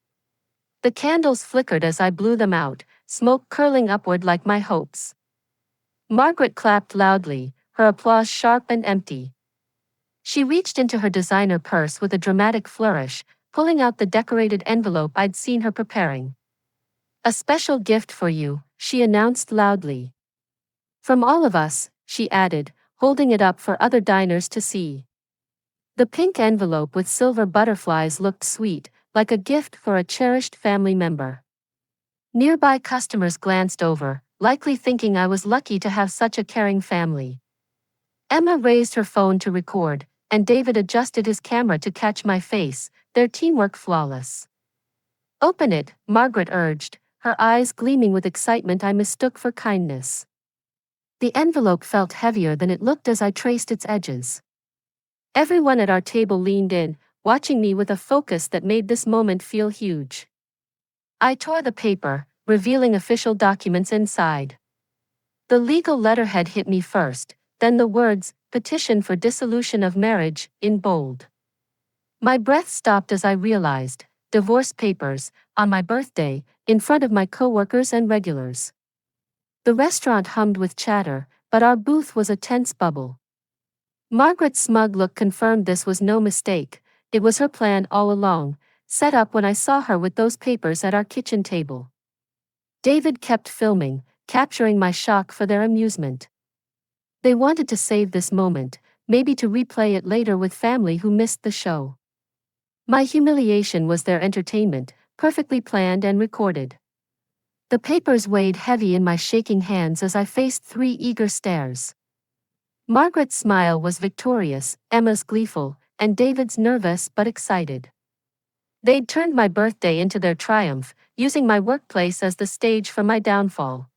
The candles flickered as I blew them out, smoke curling upward like my hopes. Margaret clapped loudly, her applause sharp and empty. She reached into her designer purse with a dramatic flourish, pulling out the decorated envelope I'd seen her preparing. "A special gift for you," she announced loudly. "From all of us," she added, holding it up for other diners to see. The pink envelope with silver butterflies looked sweet, like a gift for a cherished family member. Nearby customers glanced over, likely thinking I was lucky to have such a caring family. Emma raised her phone to record, and David adjusted his camera to catch my face, their teamwork flawless. "Open it," Margaret urged, her eyes gleaming with excitement I mistook for kindness. The envelope felt heavier than it looked as I traced its edges. Everyone at our table leaned in, watching me with a focus that made this moment feel huge. I tore the paper, revealing official documents inside. The legal letterhead hit me first, then the words, "Petition for Dissolution of Marriage," in bold. My breath stopped as I realized, divorce papers, on my birthday, in front of my coworkers and regulars. The restaurant hummed with chatter, but our booth was a tense bubble. Margaret's smug look confirmed this was no mistake, it was her plan all along, set up when I saw her with those papers at our kitchen table. David kept filming, capturing my shock for their amusement. They wanted to save this moment, maybe to replay it later with family who missed the show. My humiliation was their entertainment, perfectly planned and recorded. The papers weighed heavy in my shaking hands as I faced 3 eager stares. Margaret's smile was victorious, Emma's gleeful, and David's nervous but excited. They'd turned my birthday into their triumph, using my workplace as the stage for my downfall.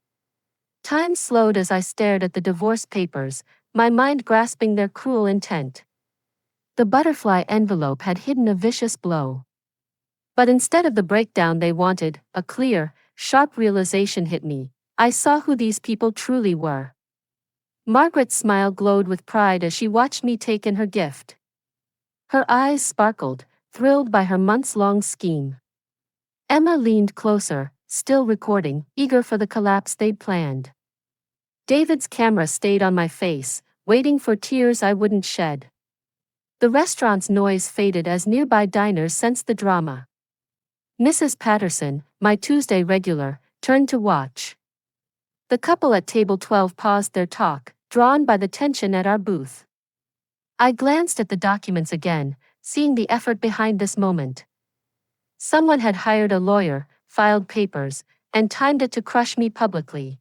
Time slowed as I stared at the divorce papers, my mind grasping their cruel intent. The butterfly envelope had hidden a vicious blow. But instead of the breakdown they wanted, a clear, sharp realization hit me. I saw who these people truly were. Margaret's smile glowed with pride as she watched me take in her gift. Her eyes sparkled, thrilled by her months-long scheme. Emma leaned closer, still recording, eager for the collapse they'd planned. David's camera stayed on my face, waiting for tears I wouldn't shed. The restaurant's noise faded as nearby diners sensed the drama. Mrs. Patterson, my Tuesday regular, turned to watch. The couple at table 12 paused their talk, drawn by the tension at our booth. I glanced at the documents again, seeing the effort behind this moment. Someone had hired a lawyer, filed papers, and timed it to crush me publicly.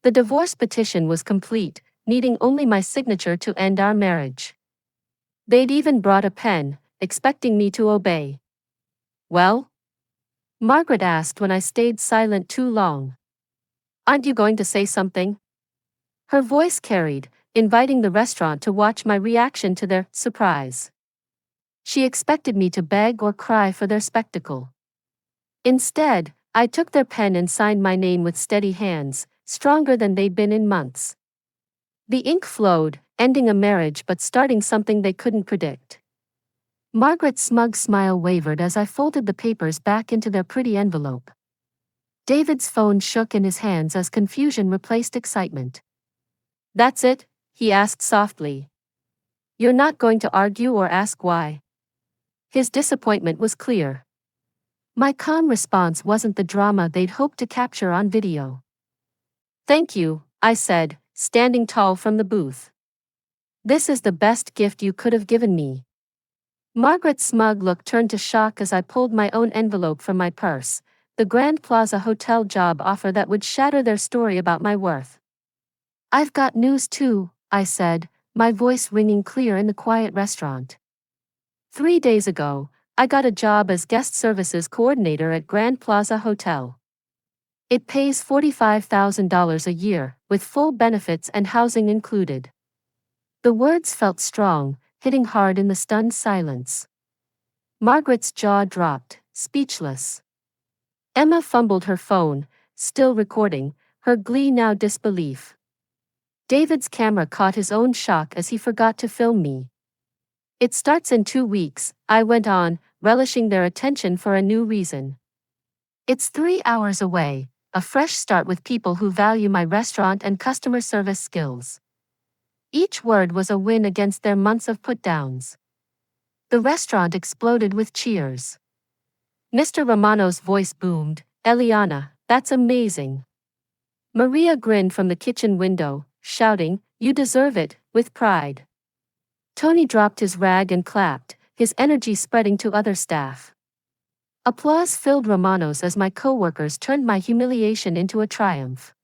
The divorce petition was complete, needing only my signature to end our marriage. They'd even brought a pen, expecting me to obey. "Well?" Margaret asked when I stayed silent too long. "Aren't you going to say something?" Her voice carried, inviting the restaurant to watch my reaction to their surprise. She expected me to beg or cry for their spectacle. Instead, I took their pen and signed my name with steady hands, stronger than they'd been in months. The ink flowed, ending a marriage but starting something they couldn't predict. Margaret's smug smile wavered as I folded the papers back into their pretty envelope. David's phone shook in his hands as confusion replaced excitement. "That's it?" he asked softly. "You're not going to argue or ask why?" His disappointment was clear. My calm response wasn't the drama they'd hoped to capture on video. "Thank you," I said, standing tall from the booth. "This is the best gift you could have given me." Margaret's smug look turned to shock as I pulled my own envelope from my purse, the Grand Plaza Hotel job offer that would shatter their story about my worth. "I've got news too," I said, my voice ringing clear in the quiet restaurant. 3 days ago, I got a job as guest services coordinator at Grand Plaza Hotel. It pays $45,000 a year, with full benefits and housing included. The words felt strong, hitting hard in the stunned silence. Margaret's jaw dropped, speechless. Emma fumbled her phone, still recording, her glee now disbelief. David's camera caught his own shock as he forgot to film me. "It starts in 2 weeks, I went on, relishing their attention for a new reason. "It's 3 hours away, a fresh start with people who value my restaurant and customer service skills." Each word was a win against their months of put-downs. The restaurant exploded with cheers. Mr. Romano's voice boomed, "Eliana, that's amazing." Maria grinned from the kitchen window, shouting, "You deserve it," with pride. Tony dropped his rag and clapped, his energy spreading to other staff. Applause filled Romano's as my coworkers turned my humiliation into a triumph.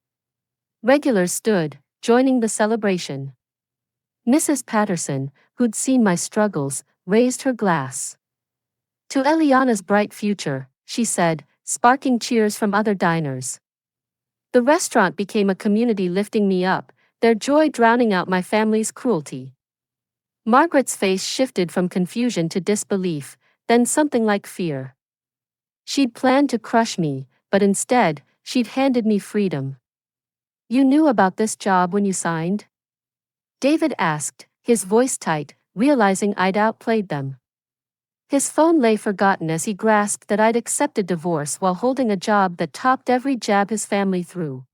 Regulars stood, joining the celebration. Mrs. Patterson, who'd seen my struggles, raised her glass. To Eliana's bright future, she said, sparking cheers from other diners. The restaurant became a community lifting me up, their joy drowning out my family's cruelty. Margaret's face shifted from confusion to disbelief, then something like fear. She'd planned to crush me, but instead, she'd handed me freedom. "You knew about this job when you signed?" David asked, his voice tight, realizing I'd outplayed them. His phone lay forgotten as he grasped that I'd accepted divorce while holding a job that topped every jab his family threw.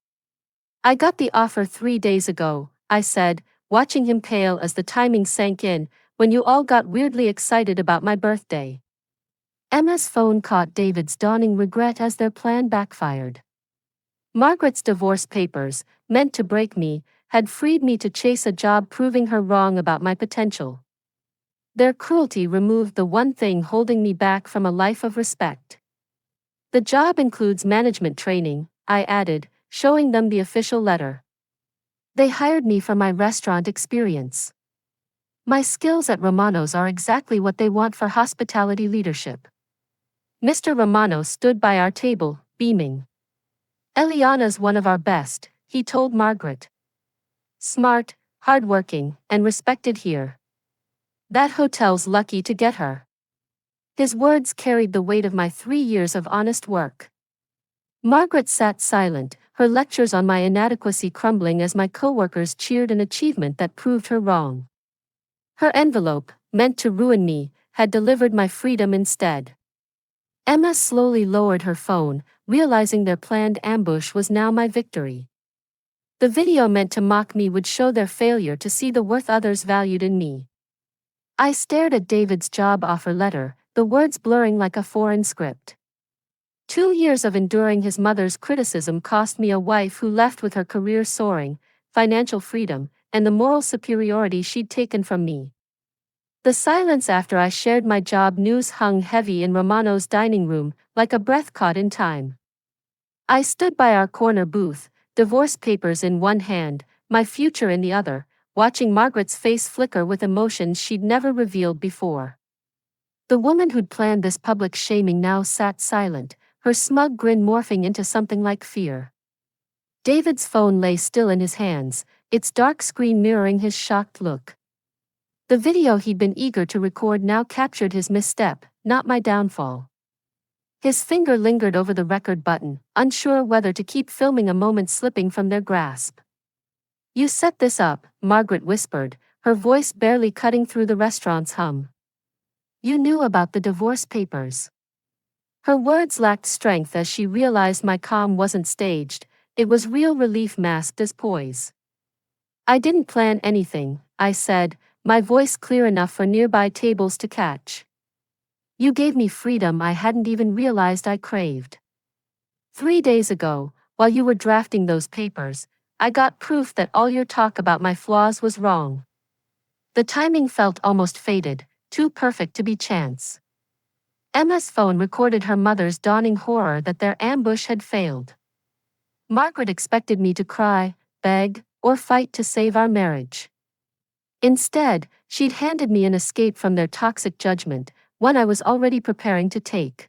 "I got the offer 3 days ago," I said, watching him pale as the timing sank in, "when you all got weirdly excited about my birthday." Emma's phone caught David's dawning regret as their plan backfired. Margaret's divorce papers, meant to break me, had freed me to chase a job proving her wrong about my potential. Their cruelty removed the one thing holding me back from a life of respect. "The job includes management training," I added, showing them the official letter. "They hired me for my restaurant experience. My skills at Romano's are exactly what they want for hospitality leadership." Mr. Romano stood by our table, beaming. "Eliana's one of our best," he told Margaret. "Smart, hardworking, and respected here. That hotel's lucky to get her." His words carried the weight of my 3 years of honest work. Margaret sat silent, her lectures on my inadequacy crumbling as my coworkers cheered an achievement that proved her wrong. Her envelope, meant to ruin me, had delivered my freedom instead. Emma slowly lowered her phone, realizing their planned ambush was now my victory. The video meant to mock me would show their failure to see the worth others valued in me. I stared at David's job offer letter, the words blurring like a foreign script. 2 years of enduring his mother's criticism cost me a wife who left with her career soaring, financial freedom, and the moral superiority she'd taken from me. The silence after I shared my job news hung heavy in Romano's dining room, like a breath caught in time. I stood by our corner booth, divorce papers in one hand, my future in the other, watching Margaret's face flicker with emotions she'd never revealed before. The woman who'd planned this public shaming now sat silent, her smug grin morphing into something like fear. David's phone lay still in his hands, its dark screen mirroring his shocked look. The video he'd been eager to record now captured his misstep, not my downfall. His finger lingered over the record button, unsure whether to keep filming a moment slipping from their grasp. "You set this up," Margaret whispered, her voice barely cutting through the restaurant's hum. "You knew about the divorce papers." Her words lacked strength as she realized my calm wasn't staged, it was real relief masked as poise. "I didn't plan anything," I said, my voice clear enough for nearby tables to catch. "You gave me freedom I hadn't even realized I craved. 3 days ago, while you were drafting those papers, I got proof that all your talk about my flaws was wrong." The timing felt almost fated, too perfect to be chance. Emma's phone recorded her mother's dawning horror that their ambush had failed. Margaret expected me to cry, beg, or fight to save our marriage. Instead, she'd handed me an escape from their toxic judgment, one I was already preparing to take.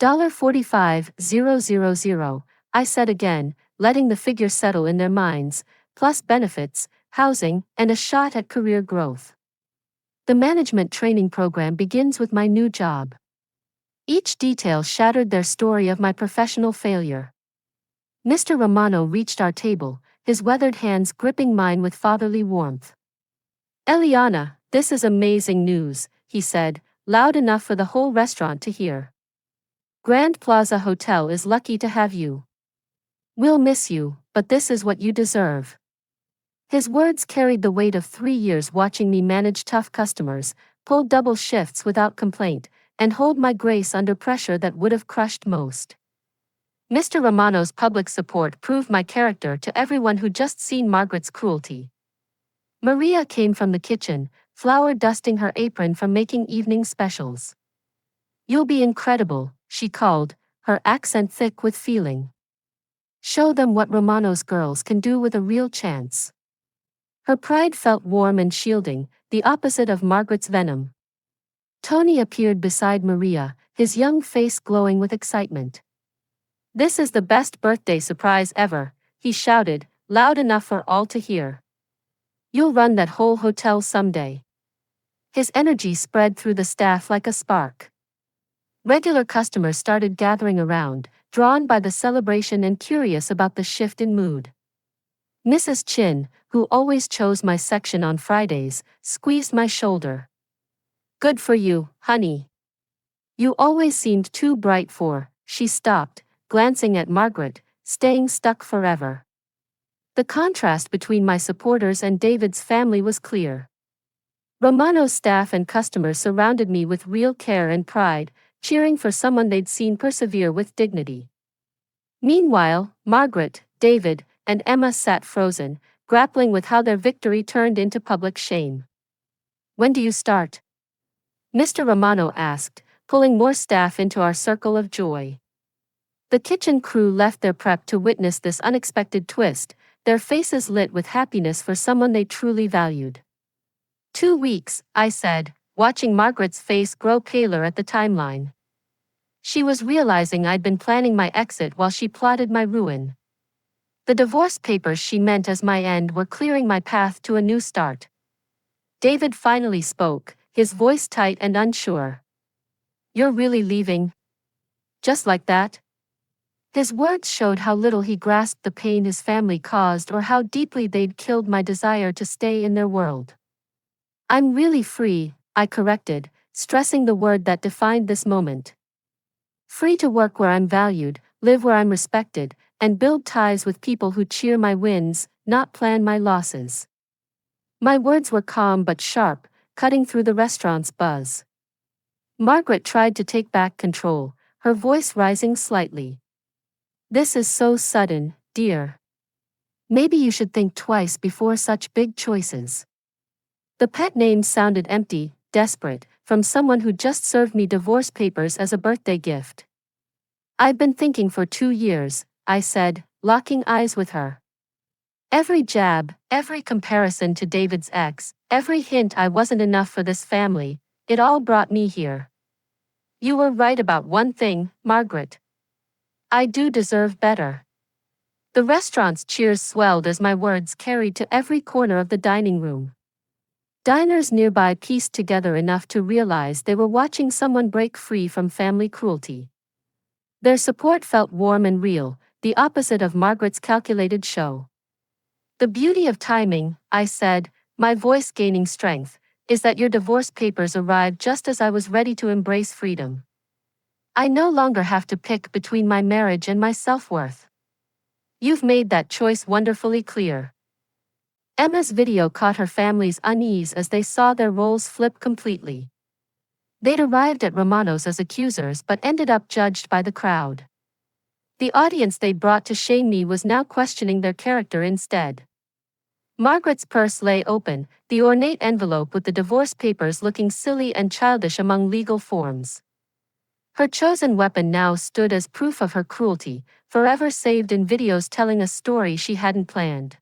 $45,000, I said again, letting the figure settle in their minds, plus benefits, housing, and a shot at career growth. "The management training program begins with my new job." Each detail shattered their story of my professional failure. Mr. Romano reached our table, his weathered hands gripping mine with fatherly warmth. "Eliana, this is amazing news," he said, loud enough for the whole restaurant to hear. "Grand Plaza Hotel is lucky to have you. We'll miss you, but this is what you deserve." His words carried the weight of 3 years watching me manage tough customers, pull double shifts without complaint, and hold my grace under pressure that would have crushed most. Mr. Romano's public support proved my character to everyone who'd just seen Margaret's cruelty. Maria came from the kitchen, flour dusting her apron from making evening specials. "You'll be incredible," she called, her accent thick with feeling. Show them what Romano's girls can do with a real chance. Her pride felt warm and shielding, the opposite of Margaret's venom. Tony appeared beside Maria, his young face glowing with excitement. "This is the best birthday surprise ever," he shouted, loud enough for all to hear. "You'll run that whole hotel someday." His energy spread through the staff like a spark. Regular customers started gathering around, drawn by the celebration and curious about the shift in mood. Mrs. Chin, who always chose my section on Fridays, squeezed my shoulder. "Good for you, honey. You always seemed too bright for," she stopped, glancing at Margaret, "staying stuck forever." The contrast between my supporters and David's family was clear. Romano's staff and customers surrounded me with real care and pride, cheering for someone they'd seen persevere with dignity. Meanwhile, Margaret, David, and Emma sat frozen, grappling with how their victory turned into public shame. "When do you start?" Mr. Romano asked, pulling more staff into our circle of joy. The kitchen crew left their prep to witness this unexpected twist, their faces lit with happiness for someone they truly valued. 2 weeks, I said, watching Margaret's face grow paler at the timeline. She was realizing I'd been planning my exit while she plotted my ruin. The divorce papers she meant as my end were clearing my path to a new start. David finally spoke, his voice tight and unsure. "You're really leaving? Just like that?" His words showed how little he grasped the pain his family caused or how deeply they'd killed my desire to stay in their world. "I'm really free," I corrected, stressing the word that defined this moment. "Free to work where I'm valued, live where I'm respected, and build ties with people who cheer my wins, not plan my losses." My words were calm but sharp, cutting through the restaurant's buzz. Margaret tried to take back control, her voice rising slightly. "This is so sudden, dear. Maybe you should think twice before such big choices." The pet name sounded empty, desperate, from someone who just served me divorce papers as a birthday gift. "I've been thinking for 2 years," I said, locking eyes with her. Every jab, every comparison to David's ex, every hint I wasn't enough for this family, it all brought me here. "You were right about one thing, Margaret. I do deserve better." The restaurant's cheers swelled as my words carried to every corner of the dining room. Diners nearby pieced together enough to realize they were watching someone break free from family cruelty. Their support felt warm and real, the opposite of Margaret's calculated show. "The beauty of timing," I said, my voice gaining strength, "is that your divorce papers arrived just as I was ready to embrace freedom. I no longer have to pick between my marriage and my self-worth. You've made that choice wonderfully clear." Emma's video caught her family's unease as they saw their roles flip completely. They'd arrived at Romano's as accusers but ended up judged by the crowd. The audience they'd brought to shame me was now questioning their character instead. Margaret's purse lay open, the ornate envelope with the divorce papers looking silly and childish among legal forms. Her chosen weapon now stood as proof of her cruelty, forever saved in videos telling a story she hadn't planned.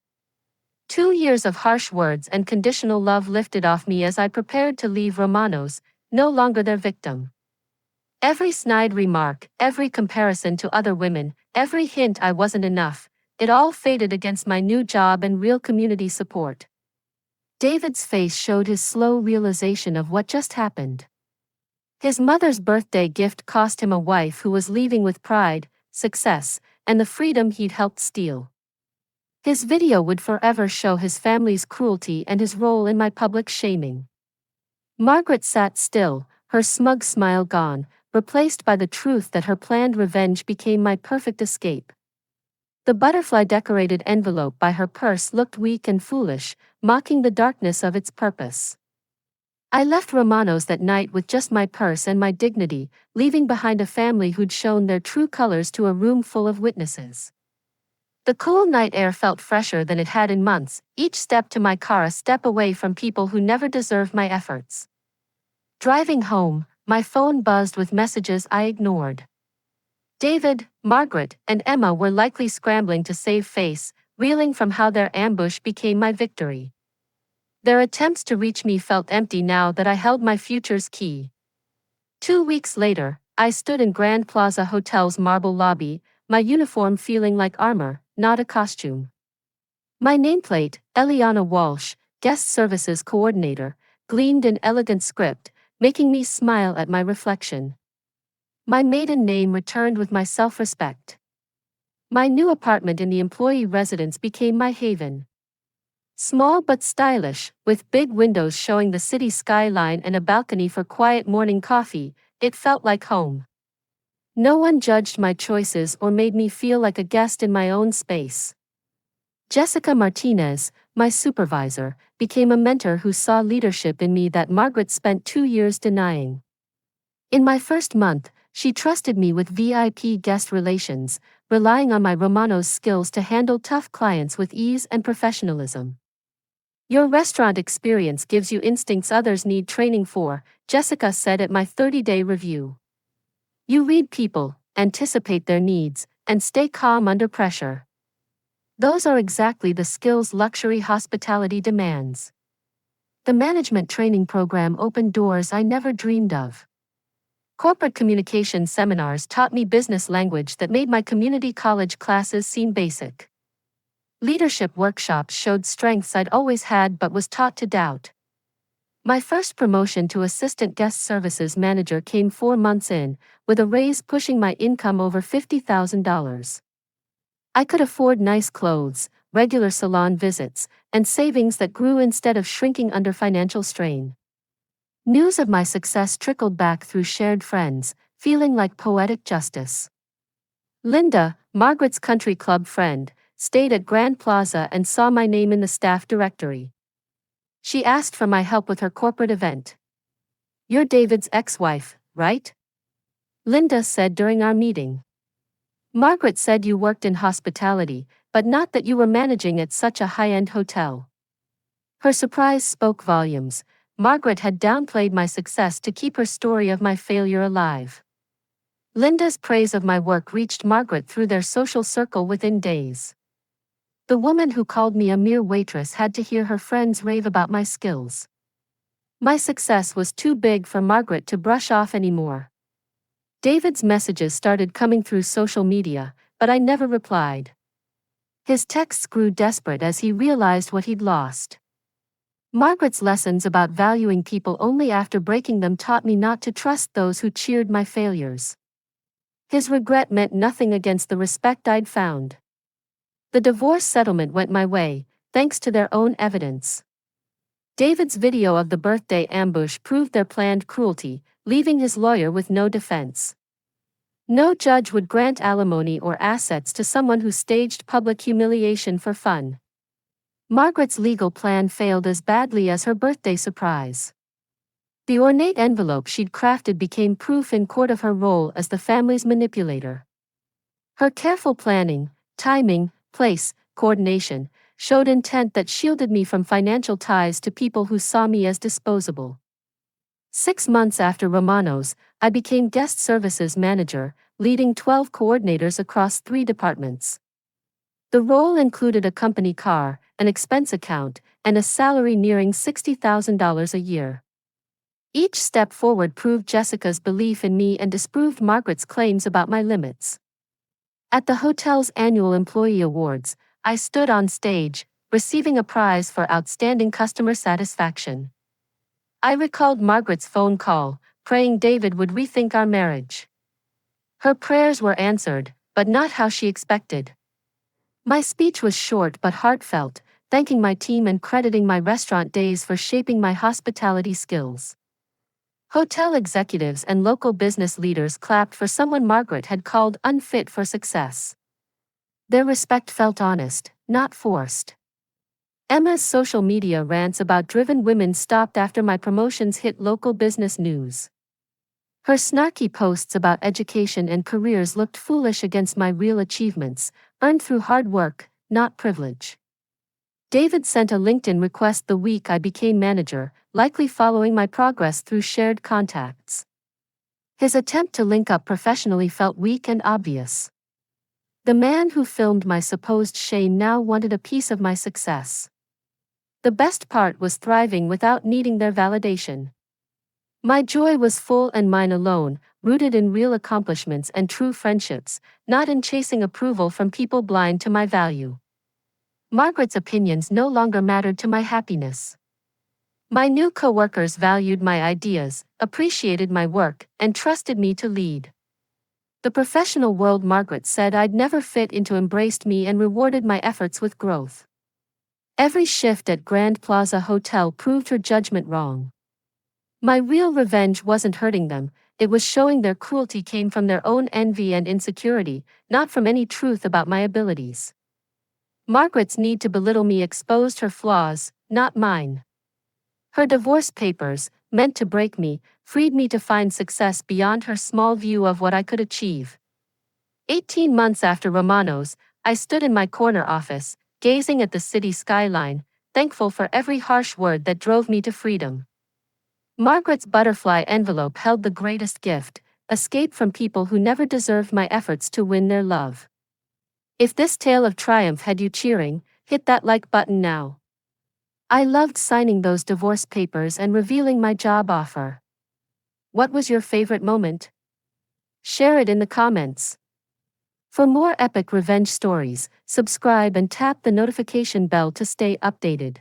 2 years of harsh words and conditional love lifted off me as I prepared to leave Romano's, no longer their victim. Every snide remark, every comparison to other women, every hint I wasn't enough, it all faded against my new job and real community support. David's face showed his slow realization of what just happened. His mother's birthday gift cost him a wife who was leaving with pride, success, and the freedom he'd helped steal. His video would forever show his family's cruelty and his role in my public shaming. Margaret sat still, her smug smile gone, replaced by the truth that her planned revenge became my perfect escape. The butterfly-decorated envelope by her purse looked weak and foolish, mocking the darkness of its purpose. I left Romano's that night with just my purse and my dignity, leaving behind a family who'd shown their true colors to a room full of witnesses. The cool night air felt fresher than it had in months, each step to my car a step away from people who never deserved my efforts. Driving home, my phone buzzed with messages I ignored. David, Margaret, and Emma were likely scrambling to save face, reeling from how their ambush became my victory. Their attempts to reach me felt empty now that I held my future's key. 2 weeks later, I stood in Grand Plaza Hotel's marble lobby, my uniform feeling like armor, not a costume. My nameplate, Eliana Walsh, Guest Services Coordinator, gleamed in elegant script, making me smile at my reflection. My maiden name returned with my self-respect. My new apartment in the employee residence became my haven. Small but stylish, with big windows showing the city skyline and a balcony for quiet morning coffee, it felt like home. No one judged my choices or made me feel like a guest in my own space. Jessica Martinez, my supervisor, became a mentor who saw leadership in me that Margaret spent 2 years denying. In my first month, she trusted me with VIP guest relations, relying on my Romano's skills to handle tough clients with ease and professionalism. Your restaurant experience gives you instincts others need training for, Jessica said at my 30-day review. You read people, anticipate their needs, and stay calm under pressure. Those are exactly the skills luxury hospitality demands. The management training program opened doors I never dreamed of. Corporate communication seminars taught me business language that made my community college classes seem basic. Leadership workshops showed strengths I'd always had but was taught to doubt. My first promotion to assistant guest services manager came 4 months in, with a raise pushing my income over $50,000. I could afford nice clothes, regular salon visits, and savings that grew instead of shrinking under financial strain. News of my success trickled back through shared friends, feeling like poetic justice. Linda, Margaret's country club friend, stayed at Grand Plaza and saw my name in the staff directory. She asked for my help with her corporate event. "You're David's ex-wife, right?" Linda said during our meeting. "Margaret said you worked in hospitality, but not that you were managing at such a high-end hotel." Her surprise spoke volumes. Margaret had downplayed my success to keep her story of my failure alive. Linda's praise of my work reached Margaret through their social circle within days. The woman who called me a mere waitress had to hear her friends rave about my skills. My success was too big for Margaret to brush off anymore. David's messages started coming through social media, but I never replied. His texts grew desperate as he realized what he'd lost. Margaret's lessons about valuing people only after breaking them taught me not to trust those who cheered my failures. His regret meant nothing against the respect I'd found. The divorce settlement went my way, thanks to their own evidence. David's video of the birthday ambush proved their planned cruelty, leaving his lawyer with no defense. No judge would grant alimony or assets to someone who staged public humiliation for fun. Margaret's legal plan failed as badly as her birthday surprise. The ornate envelope she'd crafted became proof in court of her role as the family's manipulator. Her careful planning, timing, place, coordination, showed intent that shielded me from financial ties to people who saw me as disposable. 6 months after Romano's, I became guest services manager, leading 12 coordinators across 3 departments. The role included a company car, an expense account, and a salary nearing $60,000 a year. Each step forward proved Jessica's belief in me and disproved Margaret's claims about my limits. At the hotel's annual employee awards, I stood on stage, receiving a prize for outstanding customer satisfaction. I recalled Margaret's phone call, praying David would rethink our marriage. Her prayers were answered, but not how she expected. My speech was short but heartfelt, thanking my team and crediting my restaurant days for shaping my hospitality skills. Hotel executives and local business leaders clapped for someone Margaret had called unfit for success. Their respect felt honest, not forced. Emma's social media rants about driven women stopped after my promotions hit local business news. Her snarky posts about education and careers looked foolish against my real achievements, earned through hard work, not privilege. David sent a LinkedIn request the week I became manager, likely following my progress through shared contacts. His attempt to link up professionally felt weak and obvious. The man who filmed my supposed shame now wanted a piece of my success. The best part was thriving without needing their validation. My joy was full and mine alone, rooted in real accomplishments and true friendships, not in chasing approval from people blind to my value. Margaret's opinions no longer mattered to my happiness. My new co-workers valued my ideas, appreciated my work, and trusted me to lead. The professional world Margaret said I'd never fit into embraced me and rewarded my efforts with growth. Every shift at Grand Plaza Hotel proved her judgment wrong. My real revenge wasn't hurting them, it was showing their cruelty came from their own envy and insecurity, not from any truth about my abilities. Margaret's need to belittle me exposed her flaws, not mine. Her divorce papers, meant to break me, freed me to find success beyond her small view of what I could achieve. 18 months after Romano's, I stood in my corner office, gazing at the city skyline, thankful for every harsh word that drove me to freedom. Margaret's butterfly envelope held the greatest gift, escape from people who never deserved my efforts to win their love. If this tale of triumph had you cheering, hit that like button now. I loved signing those divorce papers and revealing my job offer. What was your favorite moment? Share it in the comments. For more epic revenge stories, subscribe and tap the notification bell to stay updated.